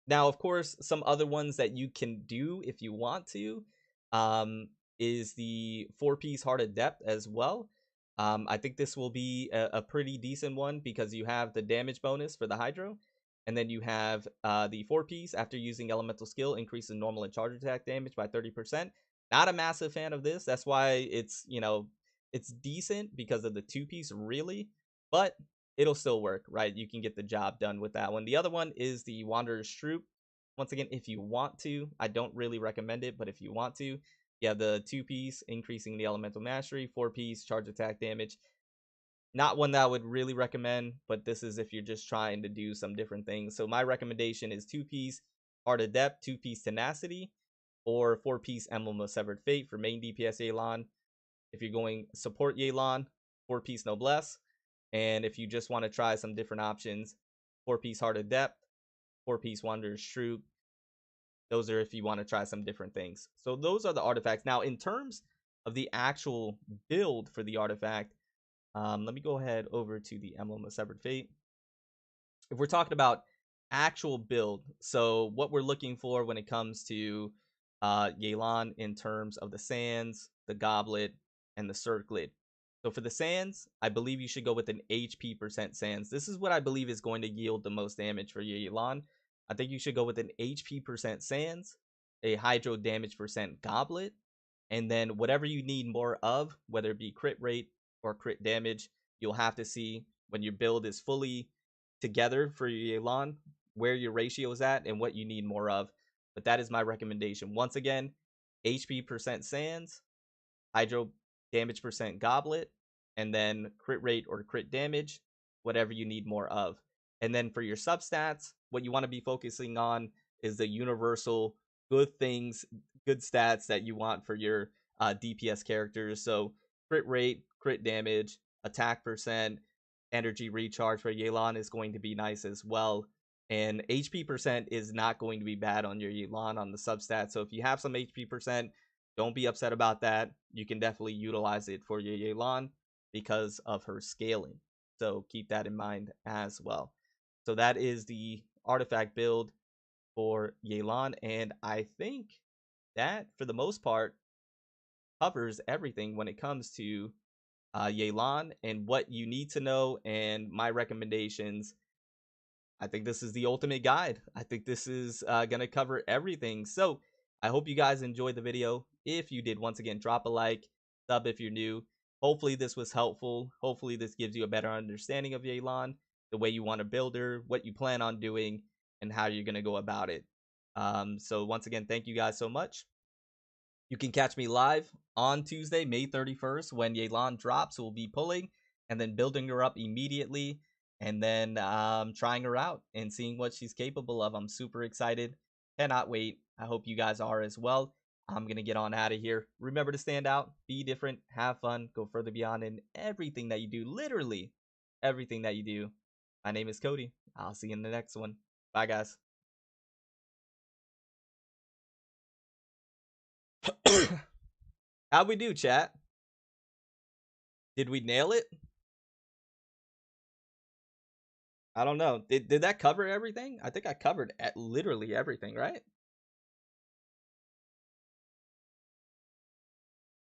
of course, some other ones that you can do if you want to is the 4-piece Heart Adept as well. I think this will be a pretty decent one because you have the damage bonus for the Hydro, and then you have the 4-piece after using elemental skill increases normal and charge attack damage by 30%. Not a massive fan of this. That's why it's, you know, it's decent because of the 2-piece really, but it'll still work, right? You can get the job done with that one. The other one is the Wanderer's Troop. Once again, if you want to, I don't really recommend it, but if you want to, you have the 2-piece increasing the elemental mastery, 4-piece charge attack damage. Not one that I would really recommend, but this is if you're just trying to do some different things. So my recommendation is 2-piece Art Adept, 2-piece Tenacity, or 4-piece Emblem of Severed Fate for main DPS YELAN. If you're going support YELAN, 4-piece Noblesse. And if you just want to try some different options, 4-piece Heart Adept, 4-piece Wanderer's Troop. Those are if you want to try some different things. So those are the artifacts. Now, in terms of the actual build for the artifact, let me go ahead over to the Emblem of Severed Fate. If we're talking about actual build, so what we're looking for when it comes to YELAN in terms of the Sands, the Goblet, and the Circlet. So for the Sands, I believe you should go with an HP % Sands. This is what I believe is going to yield the most damage for YELAN. I think you should go with an HP % Sands, a Hydro damage % Goblet, and then whatever you need more of, whether it be crit rate or crit damage, you'll have to see when your build is fully together for your YELAN, where your ratio is at and what you need more of. But that is my recommendation. Once again, HP % Sands, Hydro damage % Goblet, and then crit rate or crit damage, whatever you need more of. And then for your substats, what you want to be focusing on is the universal good things, good stats that you want for your DPS characters. So crit rate, crit damage, attack %, energy recharge for YELAN is going to be nice as well. And HP % is not going to be bad on your YELAN on the substat. So if you have some HP %, don't be upset about that. You can definitely utilize it for your YELAN because of her scaling. So keep that in mind as well. So that is the artifact build for YELAN, and I think that for the most part covers everything when it comes to YELAN and what you need to know and my recommendations. I think this is the ultimate guide. I think this is gonna cover everything. So I hope you guys enjoyed the video. If you did, once again, drop a like, sub if you're new. Hopefully this was helpful. Hopefully this gives you a better understanding of YELAN, the way you want to build her, what you plan on doing, and how you're going to go about it. So once again, thank you guys so much. You can catch me live on Tuesday, May 31st, when YELAN drops. We'll be pulling and then building her up immediately, and then trying her out and seeing what she's capable of. I'm super excited. Cannot wait. I hope you guys are as well. I'm going to get on out of here. Remember to stand out, be different, have fun, go further beyond in everything that you do. Literally everything that you do. My name is Cody. I'll see you in the next one. Bye, guys. How'd we do, chat? Did we nail it? I don't know. Did that cover everything? I think I covered literally everything, right?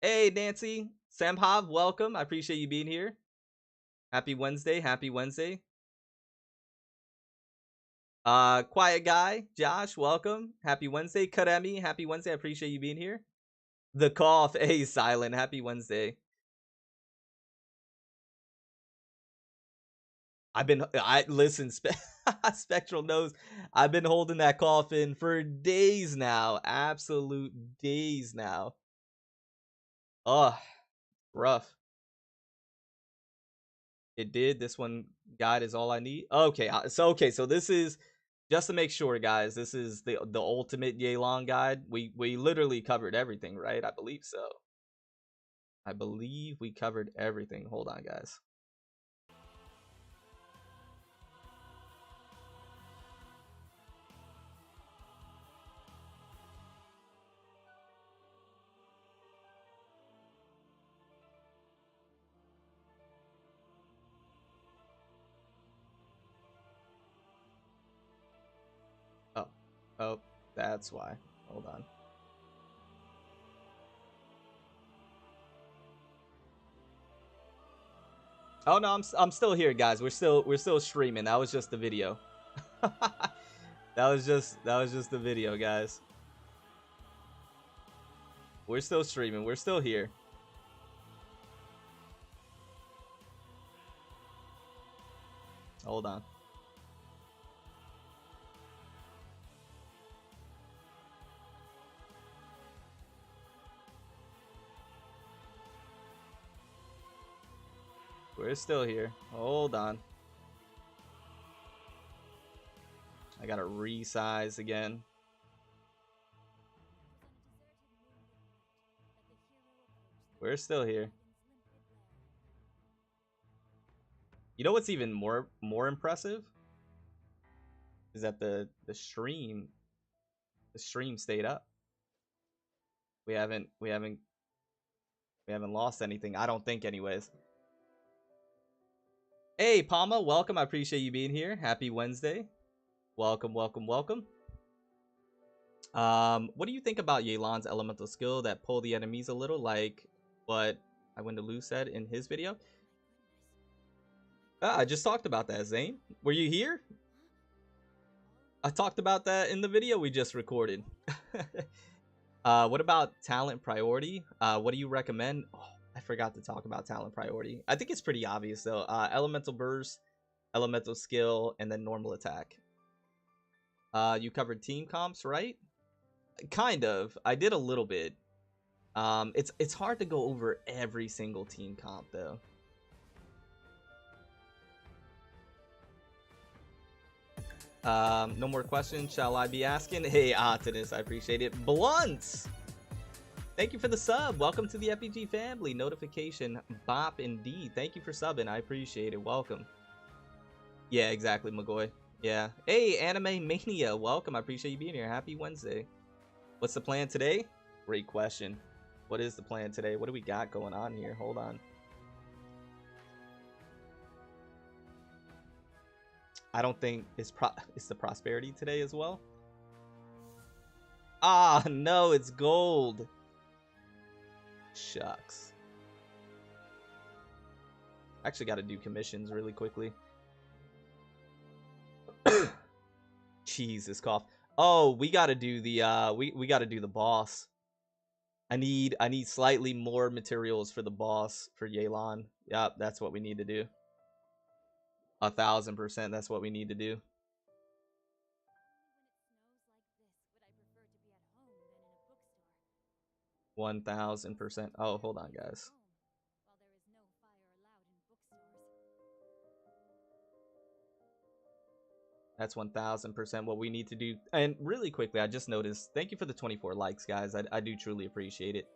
Hey, Nancy. Samhav, welcome. I appreciate you being here. Happy Wednesday. Happy Wednesday. Quiet Guy, Josh, welcome. Happy Wednesday. Karemi, happy Wednesday. I appreciate you being here. The Cough, hey, Silent, happy Wednesday. Listen, Spectral knows I've been holding that coffin for days now. Absolute days now. Oh, rough. It did. This one guide is all I need. Okay, so this is just to make sure, guys. This is the ultimate YELAN guide. We literally covered everything, right? I believe so. I believe we covered everything. Hold on, guys. Oh, that's why. Hold on. Oh no, I'm still here, guys. We're still streaming. That was just the video. that was just the video, guys. We're still streaming. We're still here. Hold on. We're still here. Hold on. I gotta resize again. We're still here. You know what's even more impressive? Is that the stream stayed up. We haven't lost anything. I don't think, anyways. Hey, Palma, welcome. I appreciate you being here. Happy Wednesday. Welcome, welcome, welcome. What do you think about YELAN's elemental skill that pull the enemies a little, like what Iwindaloo said in his video? I just talked about that, Zane. Were you here? I talked about that in the video we just recorded. What about talent priority? What do you recommend? Oh, I forgot to talk about talent priority. I think it's pretty obvious though. Elemental burst, elemental skill, and then normal attack. You covered team comps, right? Kind of. I did a little bit. It's hard to go over every single team comp though. No more questions. Shall I be asking? Hey, Optimus, I appreciate it. Blunt! Thank you for the sub. Welcome to the FPG family. Notification bop indeed. Thank you for subbing. I appreciate it. Welcome. Yeah, exactly, Magoy. Yeah. Hey, Anime Mania. Welcome. I appreciate you being here. Happy Wednesday. What's the plan today? Great question. What is the plan today? What do we got going on here? Hold on. I don't think it's the prosperity today as well. Ah, no, it's gold. Shucks. Actually got to do commissions really quickly. Jesus, cough. Oh, we got to do the we got to do the boss. I need slightly more materials for the boss for YELAN. Yep, that's what we need to do. 1000%, that's what we need to do. 1000%. Oh, hold on, guys. That's 1000% what we need to do. And really quickly, I just noticed, thank you for the 24 likes, guys. I do truly appreciate it.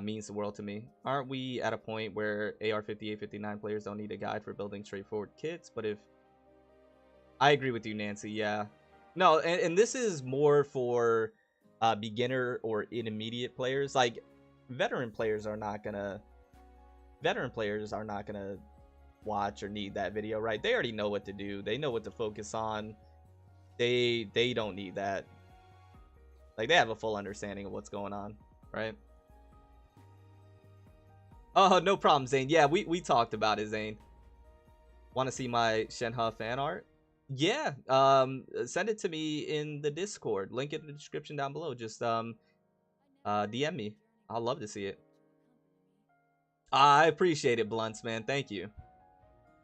Means the world to me. Aren't we at a point where AR-58, 59 players don't need a guide for building straightforward kits? But if... I agree with you, Nancy, yeah. No, and this is more for beginner or intermediate players. Like, veteran players are not gonna watch or need that video, right? They already know what to do. They know what to focus on. They don't need that. Like, they have a full understanding of what's going on, right? Oh, no problem, Zane. Yeah, we talked about it, Zane. Want to see my Shenhe fan art? Yeah, send it to me in the Discord. Link it in the description down below. Just DM me. I'll love to see it. I appreciate it, Blunts, man. Thank you.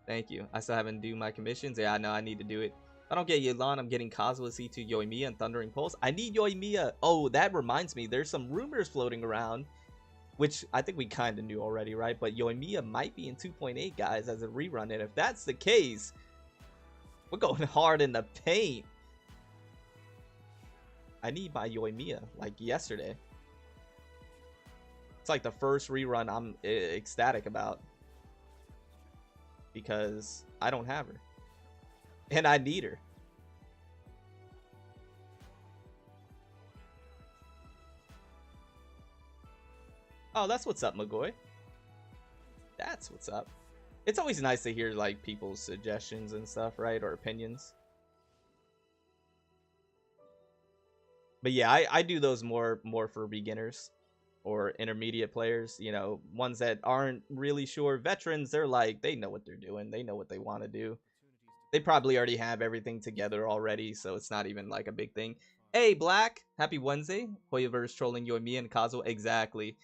Thank you. I still haven't do my commissions. Yeah, I know I need to do it. If I don't get YELAN, I'm getting Kazuha C2 Yoimiya and Thundering Pulse. I need Yoimiya. Oh, that reminds me. There's some rumors floating around, which I think we kind of knew already, right? But Yoimiya might be in 2.8, guys, as a rerun. And if that's the case, we're going hard in the paint. I need my Yoimiya, like yesterday. It's like the first rerun I'm ecstatic about. Because I don't have her. And I need her. Oh, that's what's up, Magoy. That's what's up. It's always nice to hear like people's suggestions and stuff, right? Or opinions. But yeah, I do those more for beginners. or intermediate players, you know, ones that aren't really sure. Veterans, they're like, they know what they're doing. They know what they want to do. They probably already have everything together already, so it's not even like a big thing. Hey, Black, happy Wednesday. Hoyaverse trolling Yoimiya and Kazuo. Exactly.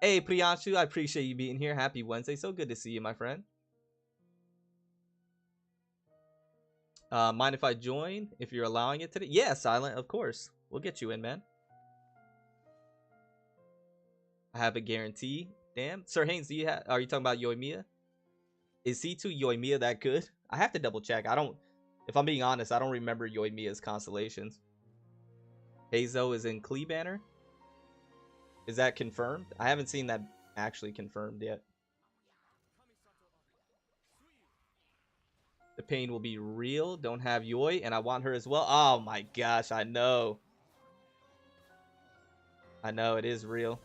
Hey, Priyanshu, I appreciate you being here. Happy Wednesday. So good to see you, my friend. Mind if I join? If you're allowing it today? Yeah, Silent, of course. We'll get you in, man. I have a guarantee. Damn. Sir Haynes, are you talking about Yoimiya? Is C2 Yoimiya that good? I have to double check. If I'm being honest, I don't remember Yoimiya's constellations. Heizo is in Klee Banner. Is that confirmed? I haven't seen that actually confirmed yet. The pain will be real. Don't have Yoi, and I want her as well. Oh my gosh, I know. I know, it is real.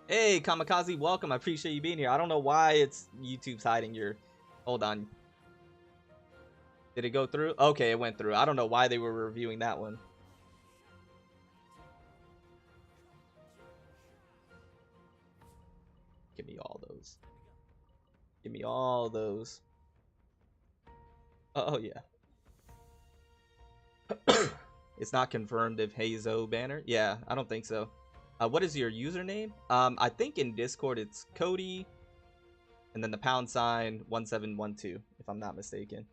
Hey, Kamikaze, welcome. I appreciate you being here. I don't know why it's YouTube's hiding your... Hold on. Did it go through? Okay, it went through. I don't know why they were reviewing that one. Give me all those. Give me all those. Oh, yeah. It's not confirmed if Heizo banner. Yeah, I don't think so. What is your username? I think in Discord it's Cody, and then the #1712, if I'm not mistaken.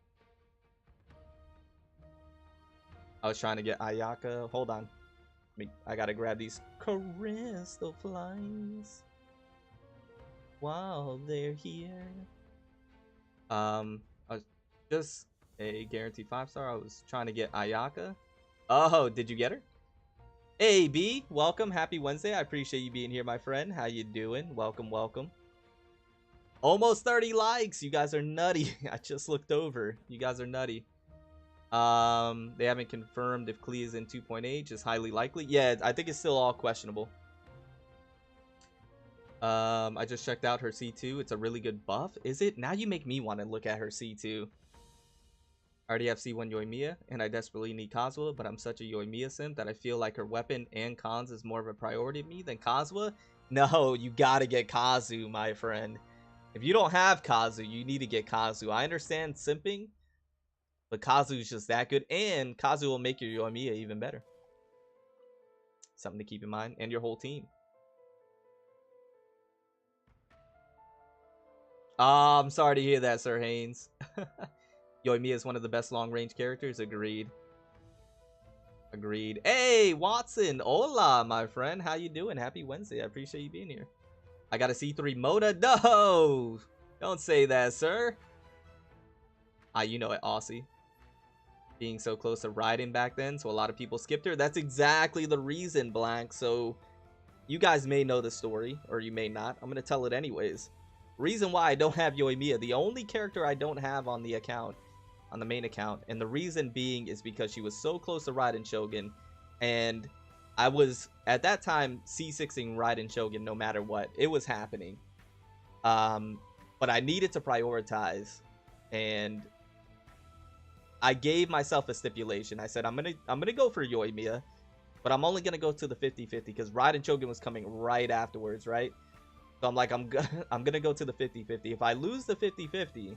I was trying to get Ayaka. Hold on. I gotta grab these crystal flies while they're here. I was just a guaranteed 5-star. I was trying to get Ayaka. Oh, did you get her? Hey, B, welcome. Happy Wednesday. I appreciate you being here, my friend. How you doing? Welcome, welcome. Almost 30 likes. You guys are nutty. I just looked over. You guys are nutty. They haven't confirmed if Klee is in 2.8. Is highly likely. Yeah, I think it's still all questionable. I just checked out her C2. It's a really good buff. Is it? Now you make me want to look at her C2. I already have C1 Yoimiya, and I desperately need Kazuha, but I'm such a Yoimiya simp that I feel like her weapon and cons is more of a priority to me than Kazuha. No, you gotta get Kazu, my friend. If you don't have Kazu, you need to get Kazu. I understand simping, but Kazu is just that good, and Kazu will make your Yoimiya even better. Something to keep in mind, and your whole team. Oh, I'm sorry to hear that, Sir Haynes. Yoimiya is one of the best long-range characters. Agreed. Agreed. Hey, Watson. Hola, my friend. How you doing? Happy Wednesday. I appreciate you being here. I got a C3 Moda. No! Don't say that, sir. You know it, Aussie. Being so close to Raiden back then, so a lot of people skipped her. That's exactly the reason, Blank. So, you guys may know the story, or you may not. I'm going to tell it anyways. Reason why I don't have Yoimiya. The only character I don't have on the account, on the main account, and the reason being is because she was so close to Raiden Shogun, and I was at that time C6ing Raiden Shogun no matter what. It was happening, but I needed to prioritize, and I gave myself a stipulation. I said I'm gonna go for Yoimiya, but I'm only gonna go to the 50-50 because Raiden Shogun was coming right afterwards, right? So I'm like, I'm gonna go to the 50-50. If I lose the 50-50,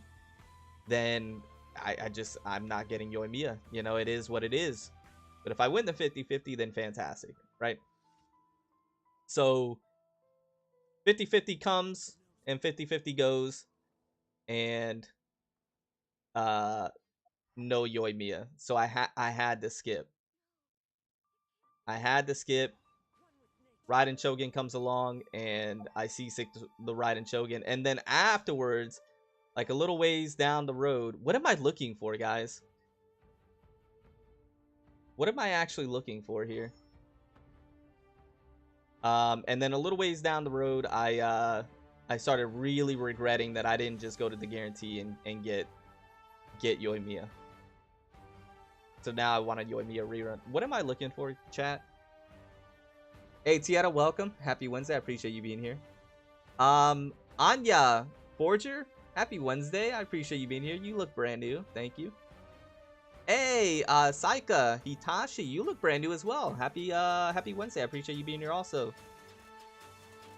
then I'm not getting Yoimiya. You know, it is what it is. But if I win the 50-50, then fantastic, right? So 50-50 comes and 50-50 goes, and no Yoimiya. So I had to skip. I had to skip. Raiden Shogun comes along, and I C6 the Raiden Shogun, and then afterwards, like a little ways down the road, what am I looking for, guys? What am I actually looking for here? And then a little ways down the road, I started really regretting that I didn't just go to the guarantee and get Yoimiya. So now I want a Yoimiya rerun. What am I looking for, chat? Hey, Tieta, welcome. Happy Wednesday. I appreciate you being here. Anya Forger, happy Wednesday. I appreciate you being here. You look brand new. Thank you. Hey, Saika, Hitachi, you look brand new as well. Happy Wednesday. I appreciate you being here also.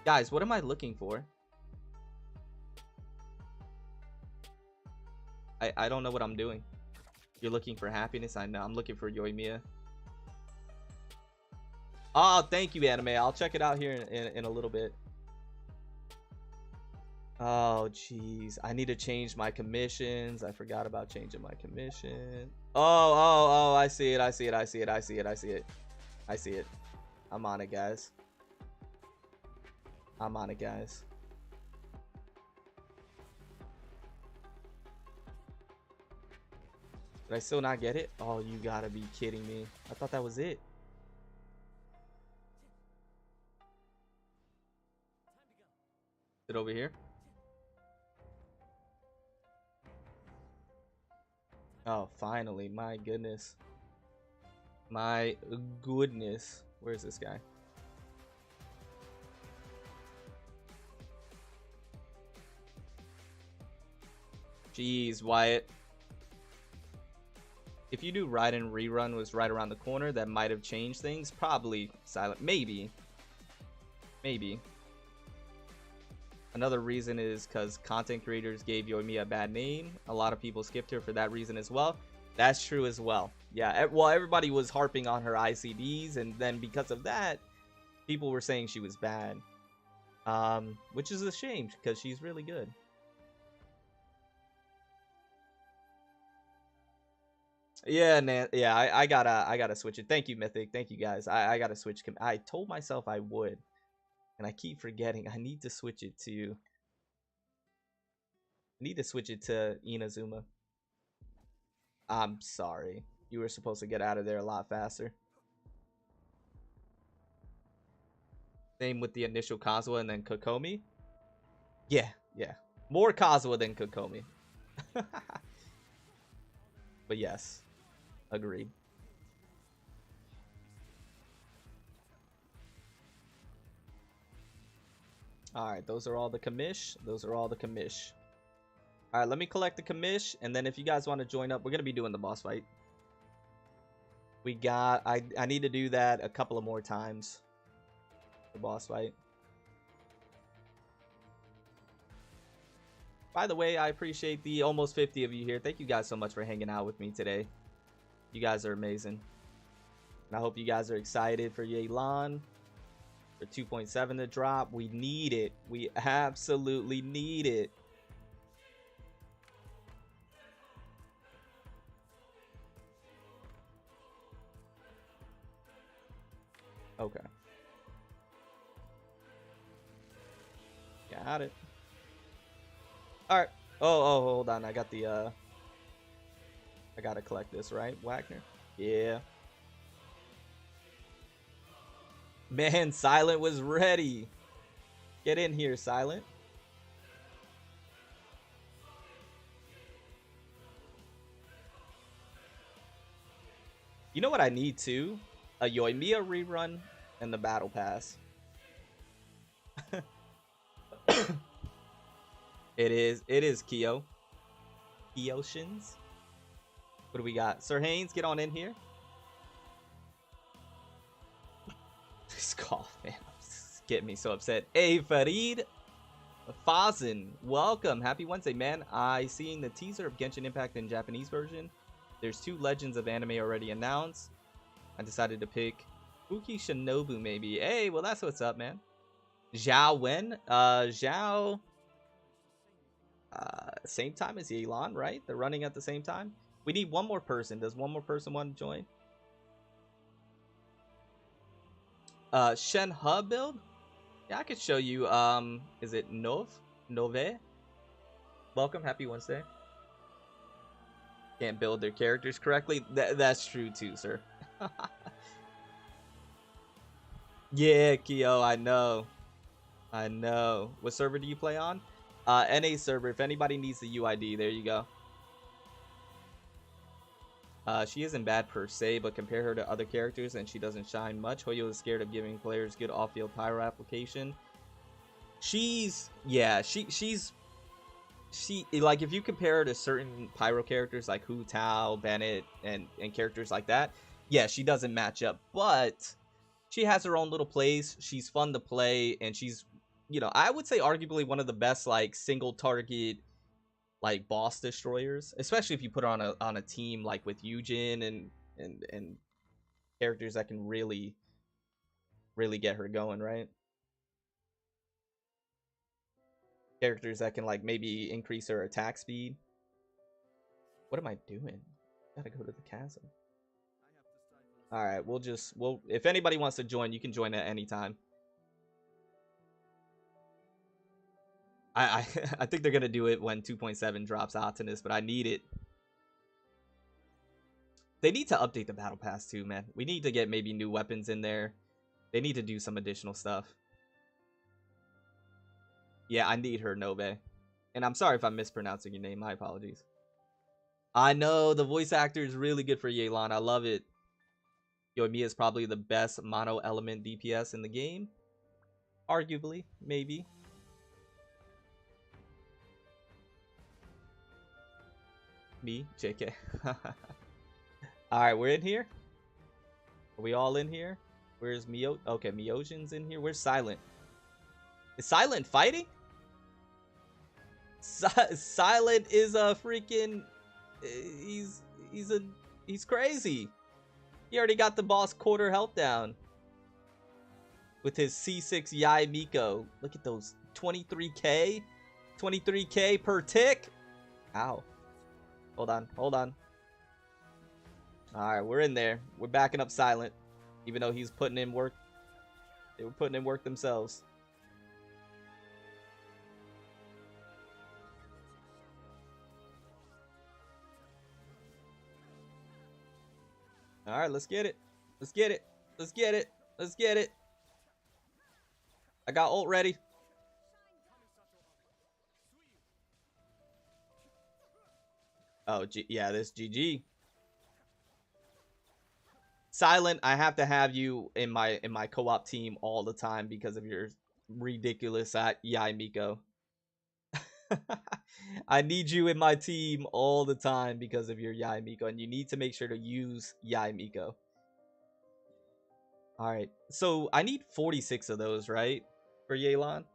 Guys, what am I looking for? I don't know what I'm doing. You're looking for happiness? I know. I'm looking for Yoimiya. Oh, thank you, anime. I'll check it out here in a little bit. Oh, jeez. I need to change my commissions. I forgot about changing my commission. Oh, I see it. I see it. I see it. I see it. I see it. I see it. I'm on it, guys. I'm on it, guys. Did I still not get it? Oh, you gotta be kidding me. I thought that was it. Is it over here? Oh, finally. My goodness. My goodness. Where's this guy? Jeez, Wyatt. If you knew Raiden Rerun was right around the corner, that might have changed things. Probably silent. Maybe. Maybe. Another reason is because content creators gave Yoimiya a bad name. A lot of people skipped her for that reason as well. That's true as well. Yeah, well, everybody was harping on her ICDs, and then because of that, people were saying she was bad. Which is a shame, because she's really good. Yeah, I gotta switch it. Thank you, Mythic. Thank you, guys. I gotta switch. I told myself I would, and I keep forgetting. I need to switch it to Inazuma. I'm sorry. You were supposed to get out of there a lot faster. Same with the initial Kazuha and then Kokomi. Yeah. More Kazuha than Kokomi. But yes. Agreed. Alright, those are all the commish. Alright, let me collect the commish, and then if you guys want to join up, we're going to be doing the boss fight. I need to do that a couple of more times. The boss fight. By the way, I appreciate the almost 50 of you here. Thank you guys so much for hanging out with me today. You guys are amazing. And I hope you guys are excited for YELAN. For 2.7 to drop. We need it. We absolutely need it. Okay. Got it. Alright. Oh, hold on. I got the, I gotta collect this, right? Wagner? Yeah. Man, Silent was ready. Get in here, Silent. You know what I need too? A Yoimiya rerun and the battle pass. It is Kyo. Kyoshins. What do we got? Sir Haynes, get on in here. This call, man, it's getting me so upset. Hey, Farid Fazin, welcome. Happy Wednesday, man. I seen the teaser of Genshin Impact in Japanese version. There's 2 Legends of Anime already announced. I decided to pick Fuki Shinobu, maybe. Hey, well, that's what's up, man. Zhao when? Zhao... same time as YELAN, right? They're running at the same time. We need one more person. Does one more person want to join? Shen Hub build? Yeah, I could show you. Is it Nove? Welcome, happy Wednesday. Can't build their characters correctly. That's true too, sir. Yeah, Kyo, I know. What server do you play on? NA server. If anybody needs the UID, there you go. She isn't bad per se, but compare her to other characters and she doesn't shine much. Hoyo is scared of giving players good off-field pyro application. She's she, like, if you compare her to certain Pyro characters like Hu Tao, Bennett, and characters like that, yeah, she doesn't match up. But she has her own little plays. She's fun to play, and she's, you know, I would say arguably one of the best like single target like boss destroyers, especially if you put her on a team like with Eugen and characters that can really get her going, right? Characters that can like maybe increase her attack speed. What am I doing? Gotta go to the chasm. All right, we'll if anybody wants to join, you can join at any time. I I think they're gonna do it when 2.7 drops Optimus, but I need it. They need to update the battle pass too, man. We need to get maybe new weapons in there. They need to do some additional stuff. Yeah, I need her, Nove. And I'm sorry if I'm mispronouncing your name. My apologies. I know the voice actor is really good for Yelan. I love it. Yoimiya is probably the best mono element DPS in the game. Arguably, maybe. Me, JK. Alright, we're in here. Are we all in here? Where's Mio? Okay, Miojin's in here. Where's Silent? Is Silent fighting? Silent is a freaking... He's crazy. He already got the boss quarter health down. With his C6 Yai Miko. Look at those. 23k? 23k per tick? Ow. Hold on, hold on. Alright, we're in there. We're backing up Silent. Even though he's putting in work. They were putting in work themselves. Alright, let's get it. Let's get it. Let's get it. Let's get it. I got ult ready. Oh, yeah, this GG. Silent, I have to have you in my co-op team all the time because of your ridiculous Yai Miko. I need you in my team all the time because of your Yai Miko, and you need to make sure to use Yai Miko. Alright, so I need 46 of those, right? For Yelan.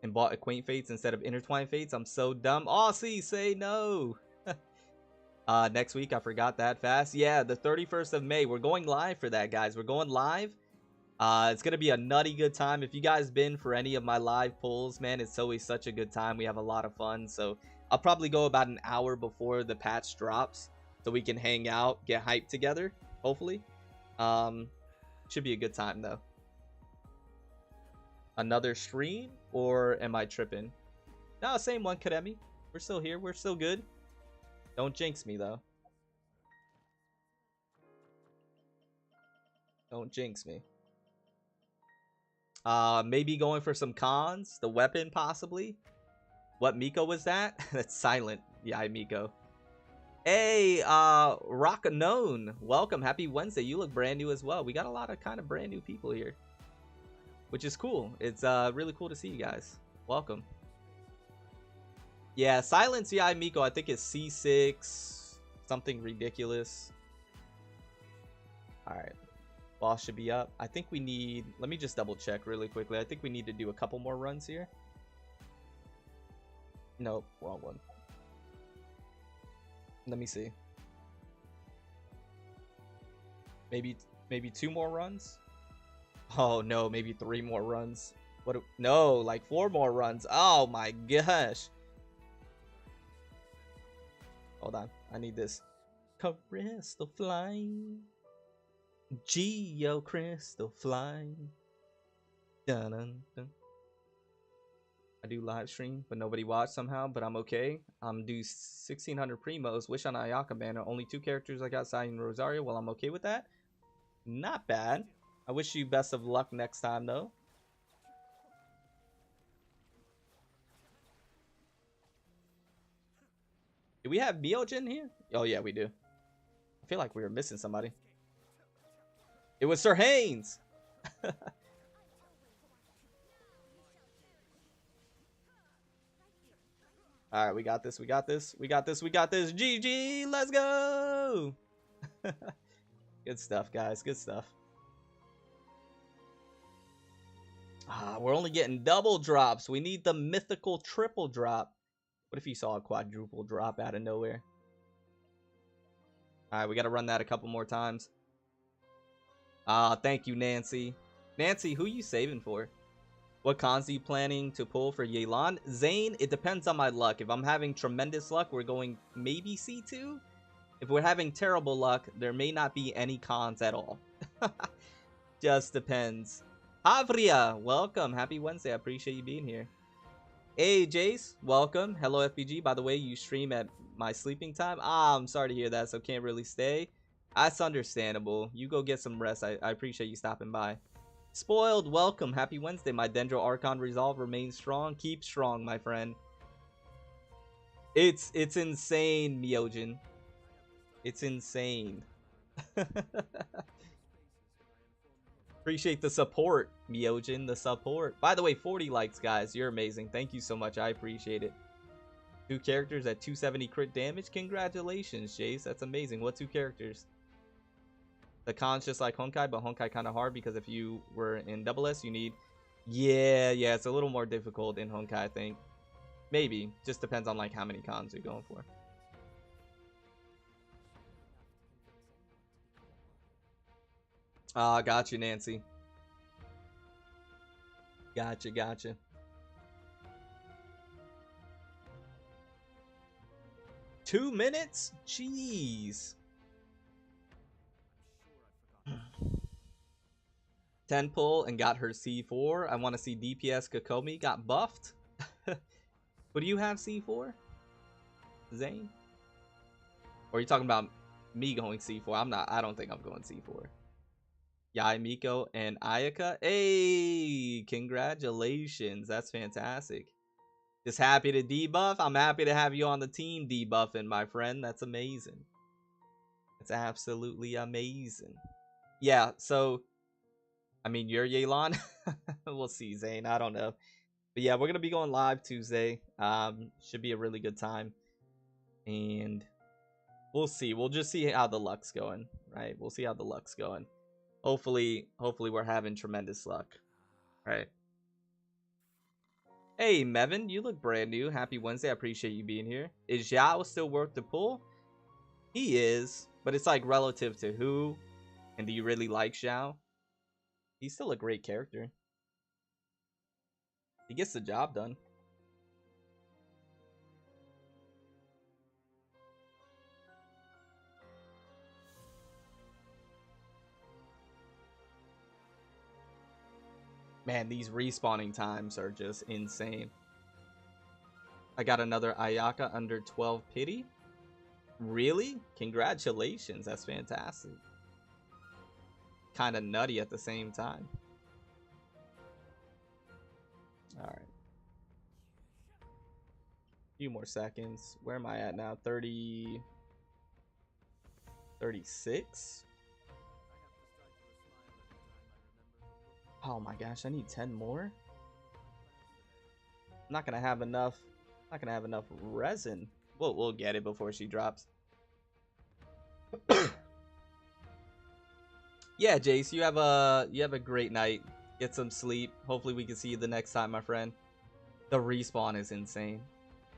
And bought Acquaint Fates instead of Intertwined Fates. I'm so dumb. Aussie, say no! Next week, I forgot that fast. Yeah, the 31st of May. We're going live for that, guys. We're going live. It's going to be a nutty good time. If you guys been for any of my live pulls, man, it's always such a good time. We have a lot of fun. So I'll probably go about an hour before the patch drops so we can hang out, get hyped together, hopefully. Should be a good time, though. Another stream, or am I tripping? No, same one, Kademi. We're still here. We're still good. Don't jinx me, though. Don't jinx me. Maybe going for some cons. The weapon, possibly. What Miko was that? That's Silent. Yeah, Miko. Hey, Rock Unknown. Welcome. Happy Wednesday. You look brand new as well. We got a lot of kind of brand new people here, which is cool. It's really cool to see you guys. Welcome. Yeah, Silence Yai Miko, I think is C6. Something ridiculous. Alright. Boss should be up. I think we need... Let me just double check really quickly. I think we need to do a couple more runs here. Nope, wrong one. Let me see. Maybe 2 more runs? Oh no, maybe 3 more runs. What? No, like 4 more runs. Oh my gosh. Hold on, I need this. Crystal flying. Geo crystal flying. Dun, dun, dun. I do live stream, but nobody watched somehow, but I'm okay. Do 1600 primos. Wish on Ayaka banner. Only 2 characters I got signed in Rosario. Well, I'm okay with that. Not bad. I wish you best of luck next time, though. Do we have Miojin here? Oh, yeah, we do. I feel like we were missing somebody. It was Sir Haynes! All right, we got this. We got this. We got this. We got this. GG. Let's go. Good stuff, guys. Good stuff. We're only getting double drops. We need the mythical triple drop. What if you saw a quadruple drop out of nowhere? All right, we got to run that a couple more times. Thank you, Nancy. Nancy, who you saving for? What cons are you planning to pull for YELAN? Zane, it depends on my luck. If I'm having tremendous luck, we're going maybe C2. If we're having terrible luck, there may not be any cons at all. Just depends. Havria, welcome. Happy Wednesday. I appreciate you being here. Hey, Jace, welcome. Hello, FBG. By the way, you stream at my sleeping time. I'm sorry to hear that, so can't really stay. That's understandable. You go get some rest. I appreciate you stopping by. Spoiled, welcome. Happy Wednesday. My Dendro Archon resolve remains strong. Keep strong, my friend. It's insane, Myojin. It's insane. Appreciate the support, Myojin. The support. By the way, 40 likes, guys. You're amazing. Thank you so much. I appreciate it. 2 characters at 270 crit damage. Congratulations, Jace. That's amazing. What 2 characters? The con's just like Honkai, but Honkai kind of hard because if you were in double S, you need... Yeah, it's a little more difficult in Honkai, I think. Maybe. Just depends on like how many cons you're going for. Got you, Nancy. Gotcha. 2 minutes? Jeez. 10 pull and got her C4. I want to see DPS Kokomi got buffed. What do you have C4? Zane? Or are you talking about me going C4? I don't think I'm going C4. Yai, Miko, and Ayaka. Hey, congratulations. That's fantastic. Just happy to debuff. I'm happy to have you on the team debuffing, my friend. That's amazing. That's absolutely amazing. Yeah, so, I mean, you're YELAN. We'll see, Zane. I don't know. But yeah, we're going to be going live Tuesday. Should be a really good time. And we'll see. We'll just see how the luck's going, right? We'll see how the luck's going. Hopefully we're having tremendous luck, right? Hey, Mevin, you look brand new. Happy Wednesday. I appreciate you being here. Is Zhao still worth the pull? He is, but it's like relative to who. And do you really like Zhao? He's still a great character. He gets the job done. Man, these respawning times are just insane. I got another Ayaka under 12 pity. Really? Congratulations. That's fantastic. Kind of nutty at the same time. Alright. Few more seconds. Where am I at now? 30... 36? Oh my gosh, I need 10 more. I'm not gonna have enough. Not gonna have enough resin. We'll get it before she drops. Yeah, Jace, you have a great night. Get some sleep. Hopefully we can see you the next time, my friend. The respawn is insane.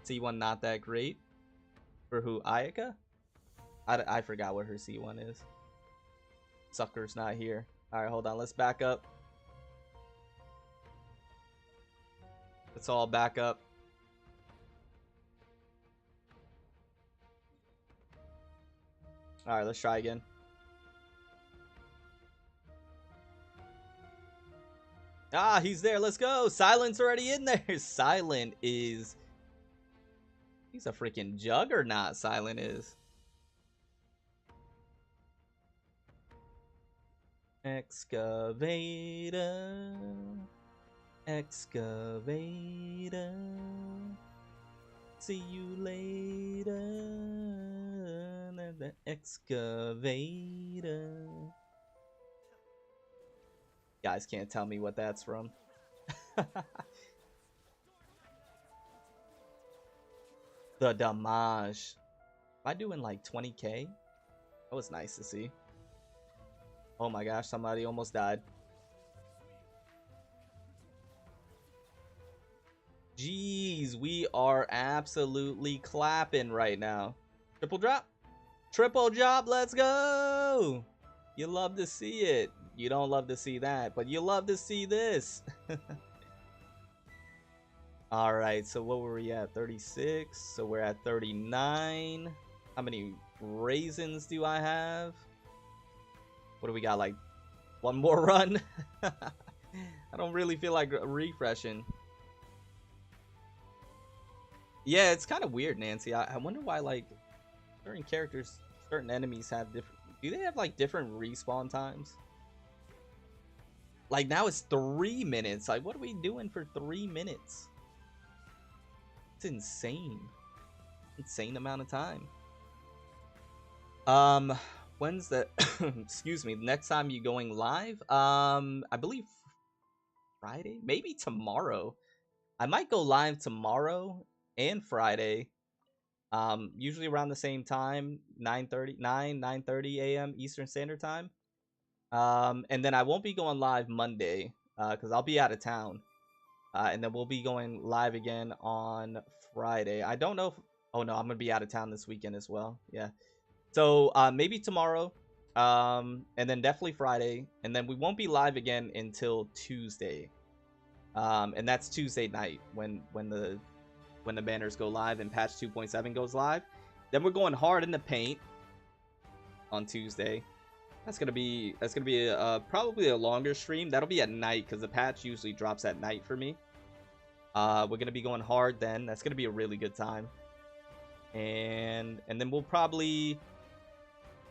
C1 not that great. For who? Ayaka? I forgot what her C1 is. Sucker's not here. Alright, hold on. Let's back up. Let's all back up. Alright, let's try again. Ah, he's there. Let's go. Silent's already in there. Silent is... He's a freaking juggernaut, Silent is. Excavator. Excavator. See you later. The excavator. Guys can't tell me what that's from. the damage. Am I doing like 20k? That was nice to see. Oh my gosh, somebody almost died. Jeez, we are absolutely clapping right now. Triple drop. Triple drop, let's go. You love to see it. You don't love to see that, but you love to see this. All right, so what were we at? 36. So we're at 39. How many raisins do I have? What do we got? Like one more run? I don't really feel like refreshing. Yeah, it's kind of weird, Nancy. I wonder why, like, certain characters, certain enemies have different... Do they have, like, different respawn times? Like, now it's 3 minutes. Like, what are we doing for 3 minutes? It's insane. Insane amount of time. When's the... excuse me. Next time you going live? I believe Friday? Maybe tomorrow. I might go live tomorrow and Friday, usually around the same time, 9:30 a.m. Eastern Standard Time. And then I won't be going live Monday because I'll be out of town, and then we'll be going live again on Friday. I don't know if... oh no, I'm gonna be out of town this weekend as well. Yeah, so maybe tomorrow, and then definitely Friday, and then we won't be live again until Tuesday, and that's Tuesday night when the banners go live and patch 2.7 goes live. Then we're going hard in the paint on Tuesday. That's gonna be probably a longer stream. That'll be at night because the patch usually drops at night for me. We're gonna be going hard then. That's gonna be a really good time. And then we'll probably...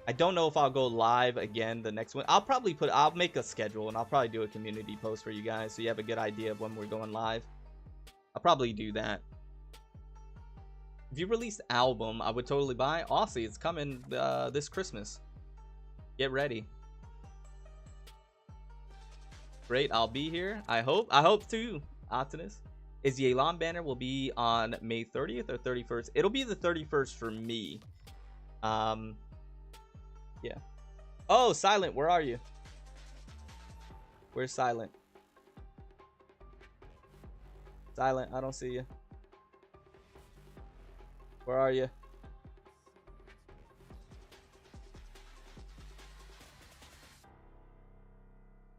I don't know if I'll go live again the next one. I'll make a schedule and I'll probably do a community post for you guys so you have a good idea of when we're going live. I'll probably do that. If you released album, I would totally buy. Aussie, it's coming this Christmas. Get ready. Great, I'll be here. I hope too, Optimus. Is YELAN banner will be on May 30th or 31st? It'll be the 31st for me. Yeah. Oh, Silent, where are you? Where's Silent? Silent, I don't see you. Where are you?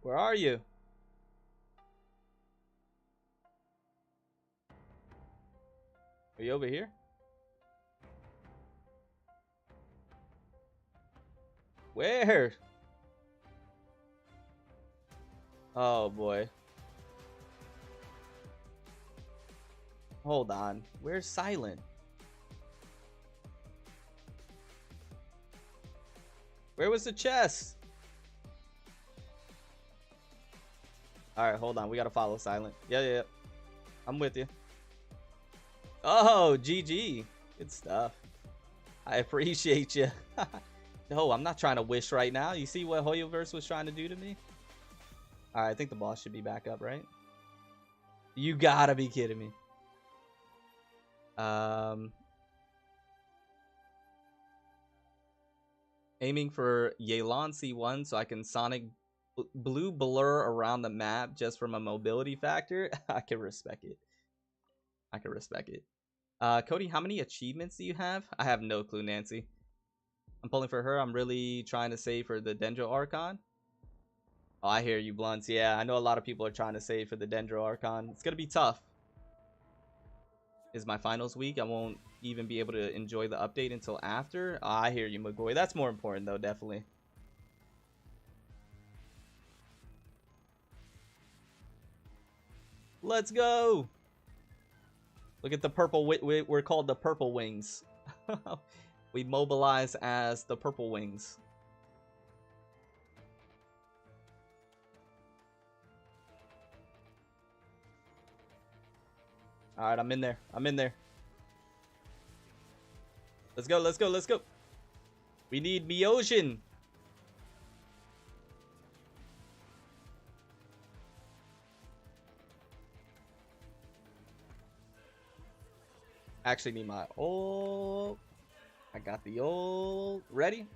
Where are you? Are you over here? Where? Oh boy. Hold on. Where's Silent? Where was the chest? Alright, hold on. We gotta follow Silent. Yeah. I'm with you. Oh, GG. Good stuff. I appreciate you. No, I'm not trying to wish right now. You see what Hoyoverse was trying to do to me? Alright, I think the boss should be back up, right? You gotta be kidding me. Aiming for YELAN C1 so I can Sonic blue blur around the map just from a mobility factor. I can respect it. I can respect it. Cody, how many achievements do you have? I have no clue, Nancy. I'm pulling for her. I'm really trying to save for the Dendro Archon. Oh, I hear you, Blunts. Yeah, I know a lot of people are trying to save for the Dendro Archon. It's gonna be tough. Is my finals week. I won't even be able to enjoy the update until after. Oh, I hear you, McGoy. That's more important, though, definitely. Let's go. Look at the purple. We're called the Purple Wings. We mobilize as the Purple Wings. All right, I'm in there. I'm in there. Let's go. Let's go. Let's go. We need Miojin. Actually need my ult. I got the ult. Ready?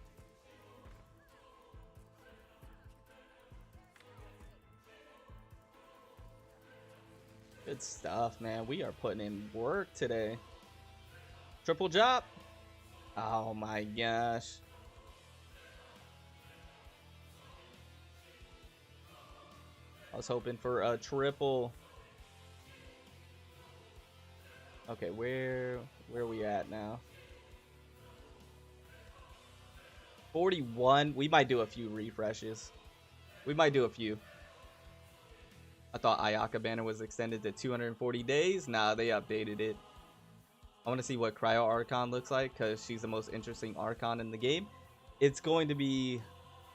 Good stuff, man. We are putting in work today. Triple drop. Oh my gosh. I was hoping for a triple. Okay, where are we at now? 41. We might do a few refreshes. We might do a few. I thought Ayaka banner was extended to 240 days. Nah, they updated it. I want to see what Cryo Archon looks like because she's the most interesting Archon in the game. It's going to be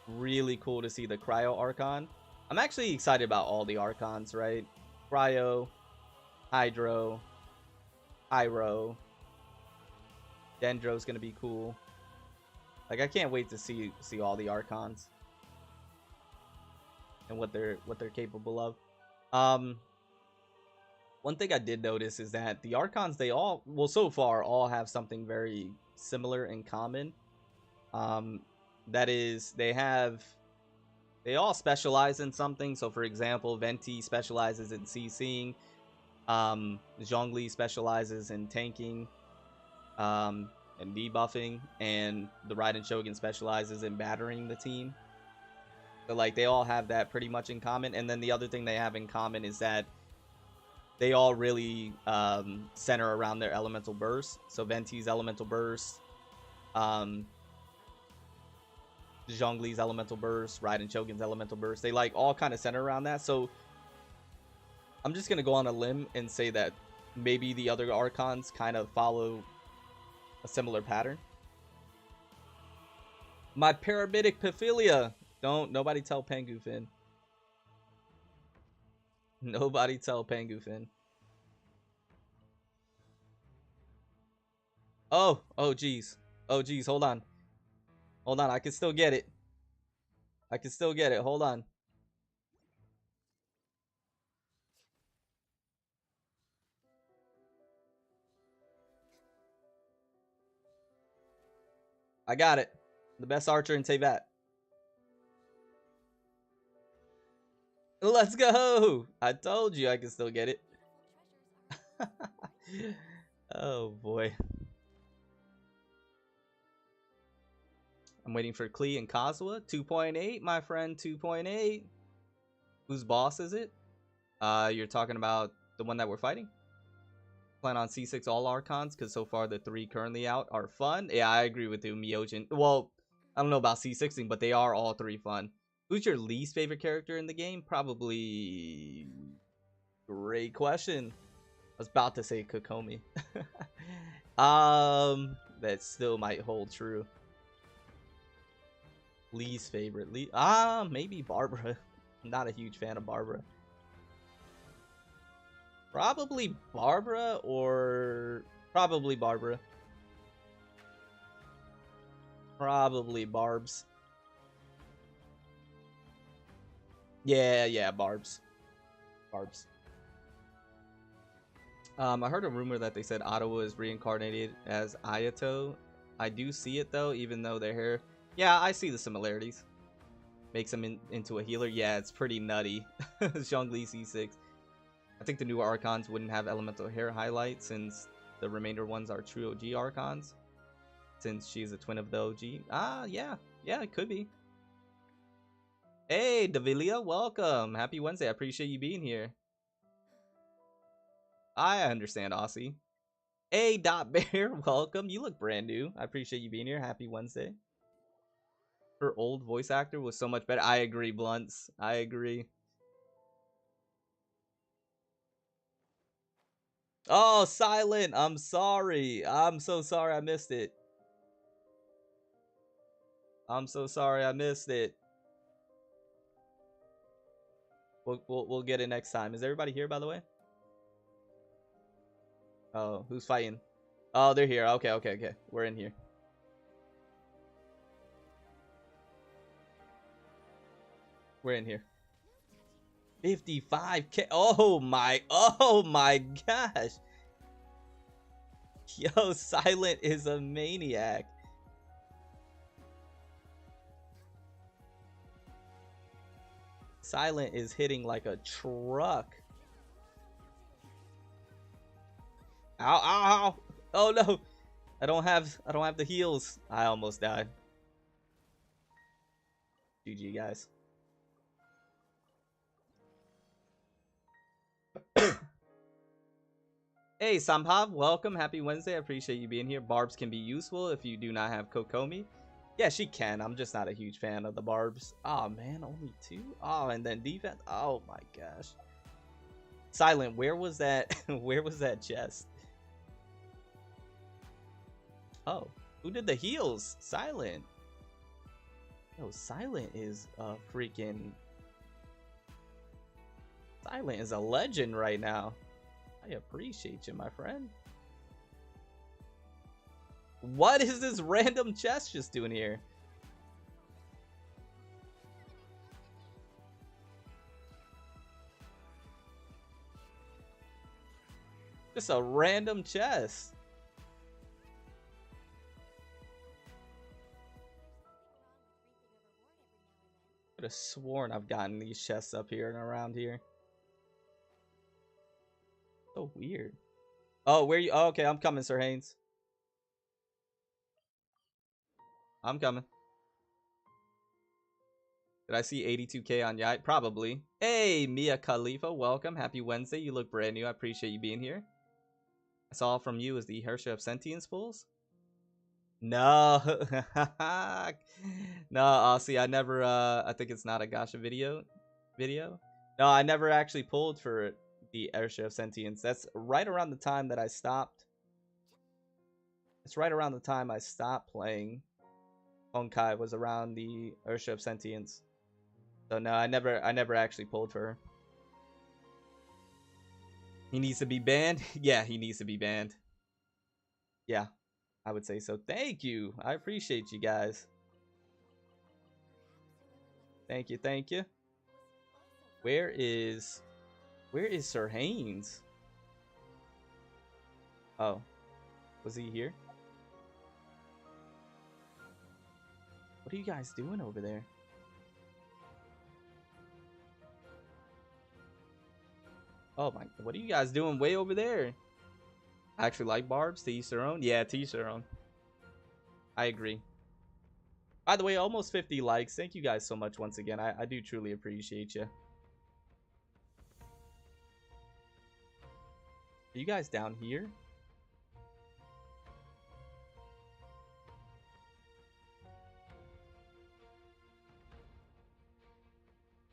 really cool to see the Cryo Archon. I'm actually excited about all the Archons, right? Cryo, Hydro, Pyro, Dendro's going to be cool. Like, I can't wait to see all the Archons and what they're capable of. One thing I did notice is that the Archons, they all, well, so far, all have something very similar in common. That is, they all specialize in something. So, for example, Venti specializes in CCing. Zhongli specializes in tanking and debuffing. And the Raiden Shogun specializes in battering the team. So, like, they all have that pretty much in common. And then the other thing they have in common is that they all really center around their elemental burst. So Venti's elemental burst, Zhongli's elemental burst, Raiden Shogun's elemental burst. They like all kind of center around that. So I'm just gonna go on a limb and say that maybe the other Archons kind of follow a similar pattern. My Parabitic Paphilia. Nobody tell Pengu Fin. Nobody tell Pengu Fin. Oh geez. Oh geez, hold on. Hold on, I can still get it. I can still get it. Hold on. I got it. The best archer in Teyvat. Let's go! I told you I can still get it. Oh boy. I'm waiting for Klee and Kazuha. 2.8, my friend. 2.8. Whose boss is it? You're talking about the one that we're fighting? Plan on C6 all Archons, because so far the 3 currently out are fun. Yeah, I agree with you, Myojin. Well, I don't know about C6ing, but they are all 3 fun. Who's your least favorite character in the game? Probably... Great question. I was about to say Kokomi. That still might hold true. Least favorite. Maybe Barbara. I'm not a huge fan of Barbara. Probably Barbara or... Probably Barbara. Probably Barbs. Yeah, Barbs. Barbs. I heard a rumor that they said Ottawa is reincarnated as Ayato. I do see it though, even though their hair... Yeah, I see the similarities. Makes him into a healer. Yeah, it's pretty nutty. Zhongli C6. I think the newer Archons wouldn't have elemental hair highlights since the remainder ones are true OG Archons. Since she's a twin of the OG. Yeah, it could be. Hey, Davilia, welcome. Happy Wednesday. I appreciate you being here. I understand, Aussie. Hey, Dot Bear, welcome. You look brand new. I appreciate you being here. Happy Wednesday. Her old voice actor was so much better. I agree, Blunts. I agree. Oh, Silent. I'm sorry. I'm so sorry I missed it. I'm so sorry I missed it. We'll get it next time. Is everybody here, by the way? Oh, who's fighting? Oh, they're here. Okay. We're in here. We're in here. 55K. Oh my gosh. Yo, Silent is a maniac. Silent is hitting like a truck. Ow, ow, ow. Oh no. I don't have the heals. I almost died. GG, guys. Hey, Sampav, welcome. Happy Wednesday. I appreciate you being here. Barbs can be useful if you do not have Kokomi. Yeah, she can. I'm just not a huge fan of the Barbs. Oh, man, only 2? Oh, and then defense. Oh, my gosh. Silent, where was that? Where was that chest? Oh, who did the heals? Silent. Yo, Silent is a freaking... Silent is a legend right now. I appreciate you, my friend. What is this random chest just doing here? Just a random chest. I could have sworn I've gotten these chests up here and around here. So weird. Oh, where you? Oh, okay, I'm coming, Sir Haynes. I'm coming. Did I see 82k on Yite? Probably. Hey, Mia Khalifa, welcome. Happy Wednesday. You look brand new. I appreciate you being here. I saw from you is the Herrscher of Sentience pulls. No. No, see, I never, I think it's not a Gacha video. No, I never actually pulled for the Herrscher of Sentience. That's right around the time that I stopped. It's right around the time I stopped playing Honkai was around the Herrscher of Sentience. So no, I never actually pulled for her. He needs to be banned? Yeah, he needs to be banned. Yeah, I would say so. Thank you. I appreciate you guys. Thank you, thank you. Where is Sir Haynes? Oh, was he here? What are you guys doing over there? Oh my, what are you guys doing way over there? I actually like Barbs, to each their own. Yeah, to each their own. I agree. By the way, almost 50 likes. Thank you guys so much once again. I do truly appreciate you. Are you guys down here?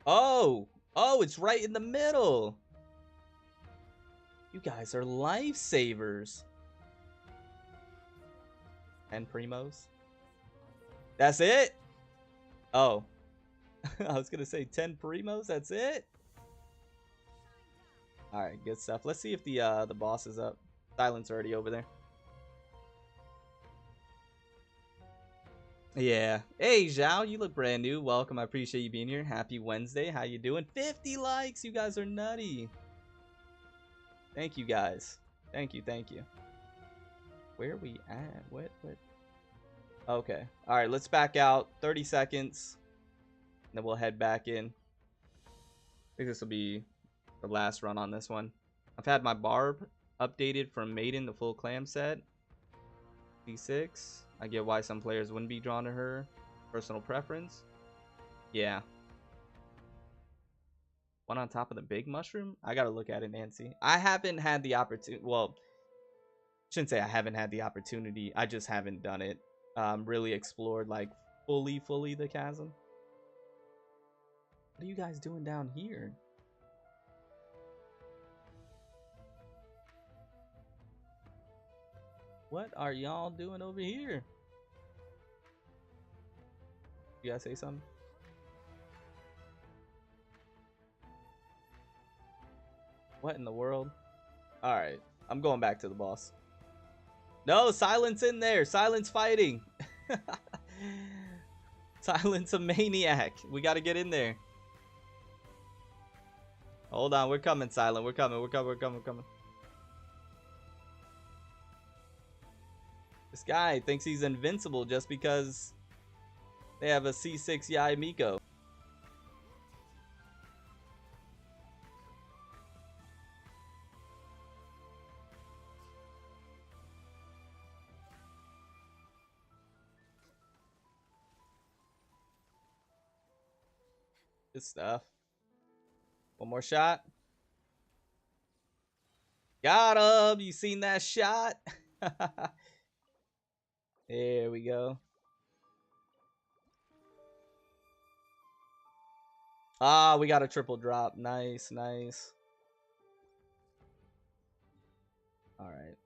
Oh! Oh, it's right in the middle! You guys are lifesavers. 10 primos. That's it? Oh. I was gonna say 10 primos, that's it? Alright, good stuff. Let's see if the boss is up. Silent's already over there. Yeah. Hey, Zhao, you look brand new. Welcome. I appreciate you being here. Happy Wednesday. How you doing? 50 likes. You guys are nutty. Thank you, guys. Thank you. Thank you. Where are we at? What? Okay. All right, let's back out. 30 seconds. Then we'll head back in. I think this will be the last run on this one. I've had my Barb updated from Maiden, the full clam set. D6. I get why some players wouldn't be drawn to her. Personal preference. Yeah. One on top of the big mushroom? I gotta look at it, Nancy. I haven't had the opportunity. Well, shouldn't say I haven't had the opportunity. I just haven't done it. Really explored like fully the chasm. What are you guys doing down here? What are y'all doing over here? You guys say something? What in the world? Alright, I'm going back to the boss. No, Silent's in there. Silent's fighting. Silent's a maniac. We gotta get in there. Hold on, we're coming, Silent. We're coming. This guy thinks he's invincible just because they have a C6 Yai Miko. Good stuff. One more shot. Got him! You seen that shot? There we go. Ah, we got a triple drop. Nice, nice. All right.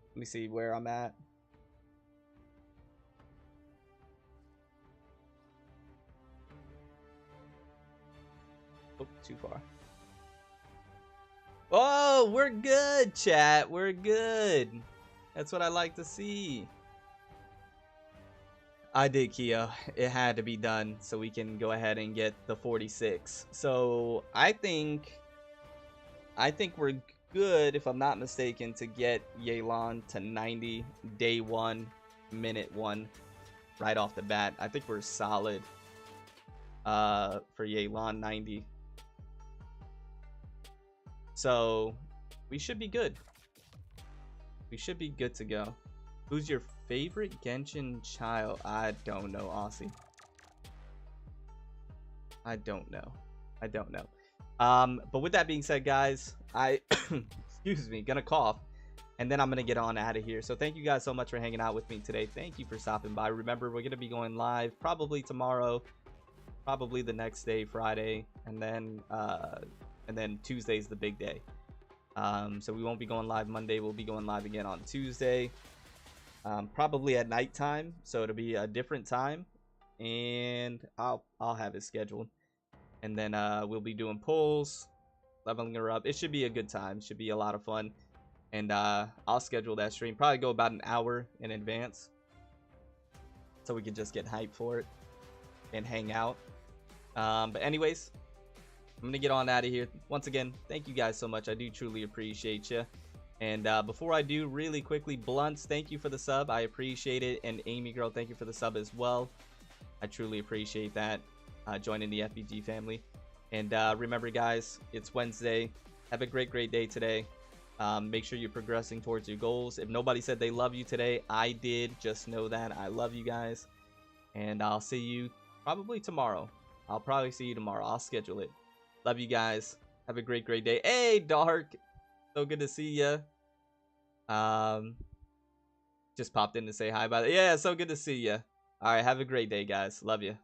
Let me see where I'm at. Oh, too far. Oh, we're good, chat. We're good. That's what I like to see. I did, Kia. It had to be done so we can go ahead and get the 46. So I think we're good, if I'm not mistaken, to get YELAN to 90 day 1, minute 1 right off the bat. I think we're solid for YELAN 90. So we should be good. We should be good to go. Who's your favorite Genshin child? I don't know, Aussie. I don't know. I don't know. But with that being said, guys, I excuse me, gonna cough, and then I'm gonna get on out of here. So thank you guys so much for hanging out with me today. Thank you for stopping by. Remember, we're gonna be going live probably tomorrow, probably the next day, Friday, and then Tuesday's the big day. So we won't be going live Monday. We'll be going live again on Tuesday, probably at nighttime. So it'll be a different time, and I'll have it scheduled. And then we'll be doing polls, leveling her up. It should be a good time. Should be a lot of fun. And I'll schedule that stream. Probably go about an hour in advance, so we can just get hyped for it and hang out. But anyways, I'm gonna get on out of here. Once again, thank you guys so much. I do truly appreciate you. And before I do, really quickly, Blunts, thank you for the sub. I appreciate it. And Amy Girl, thank you for the sub as well. I truly appreciate that. Joining the FBG family. And remember, guys, it's Wednesday. Have a great day today. Make sure you're progressing towards your goals. If nobody said they love you today, I did. Just know that I love you guys. And I'll see you probably tomorrow. I'll probably see you tomorrow. I'll schedule it. Love you guys. Have a great day. Hey, Dark. So good to see you. Just popped in to say hi. Yeah, so good to see you. All right, have a great day, guys. Love you.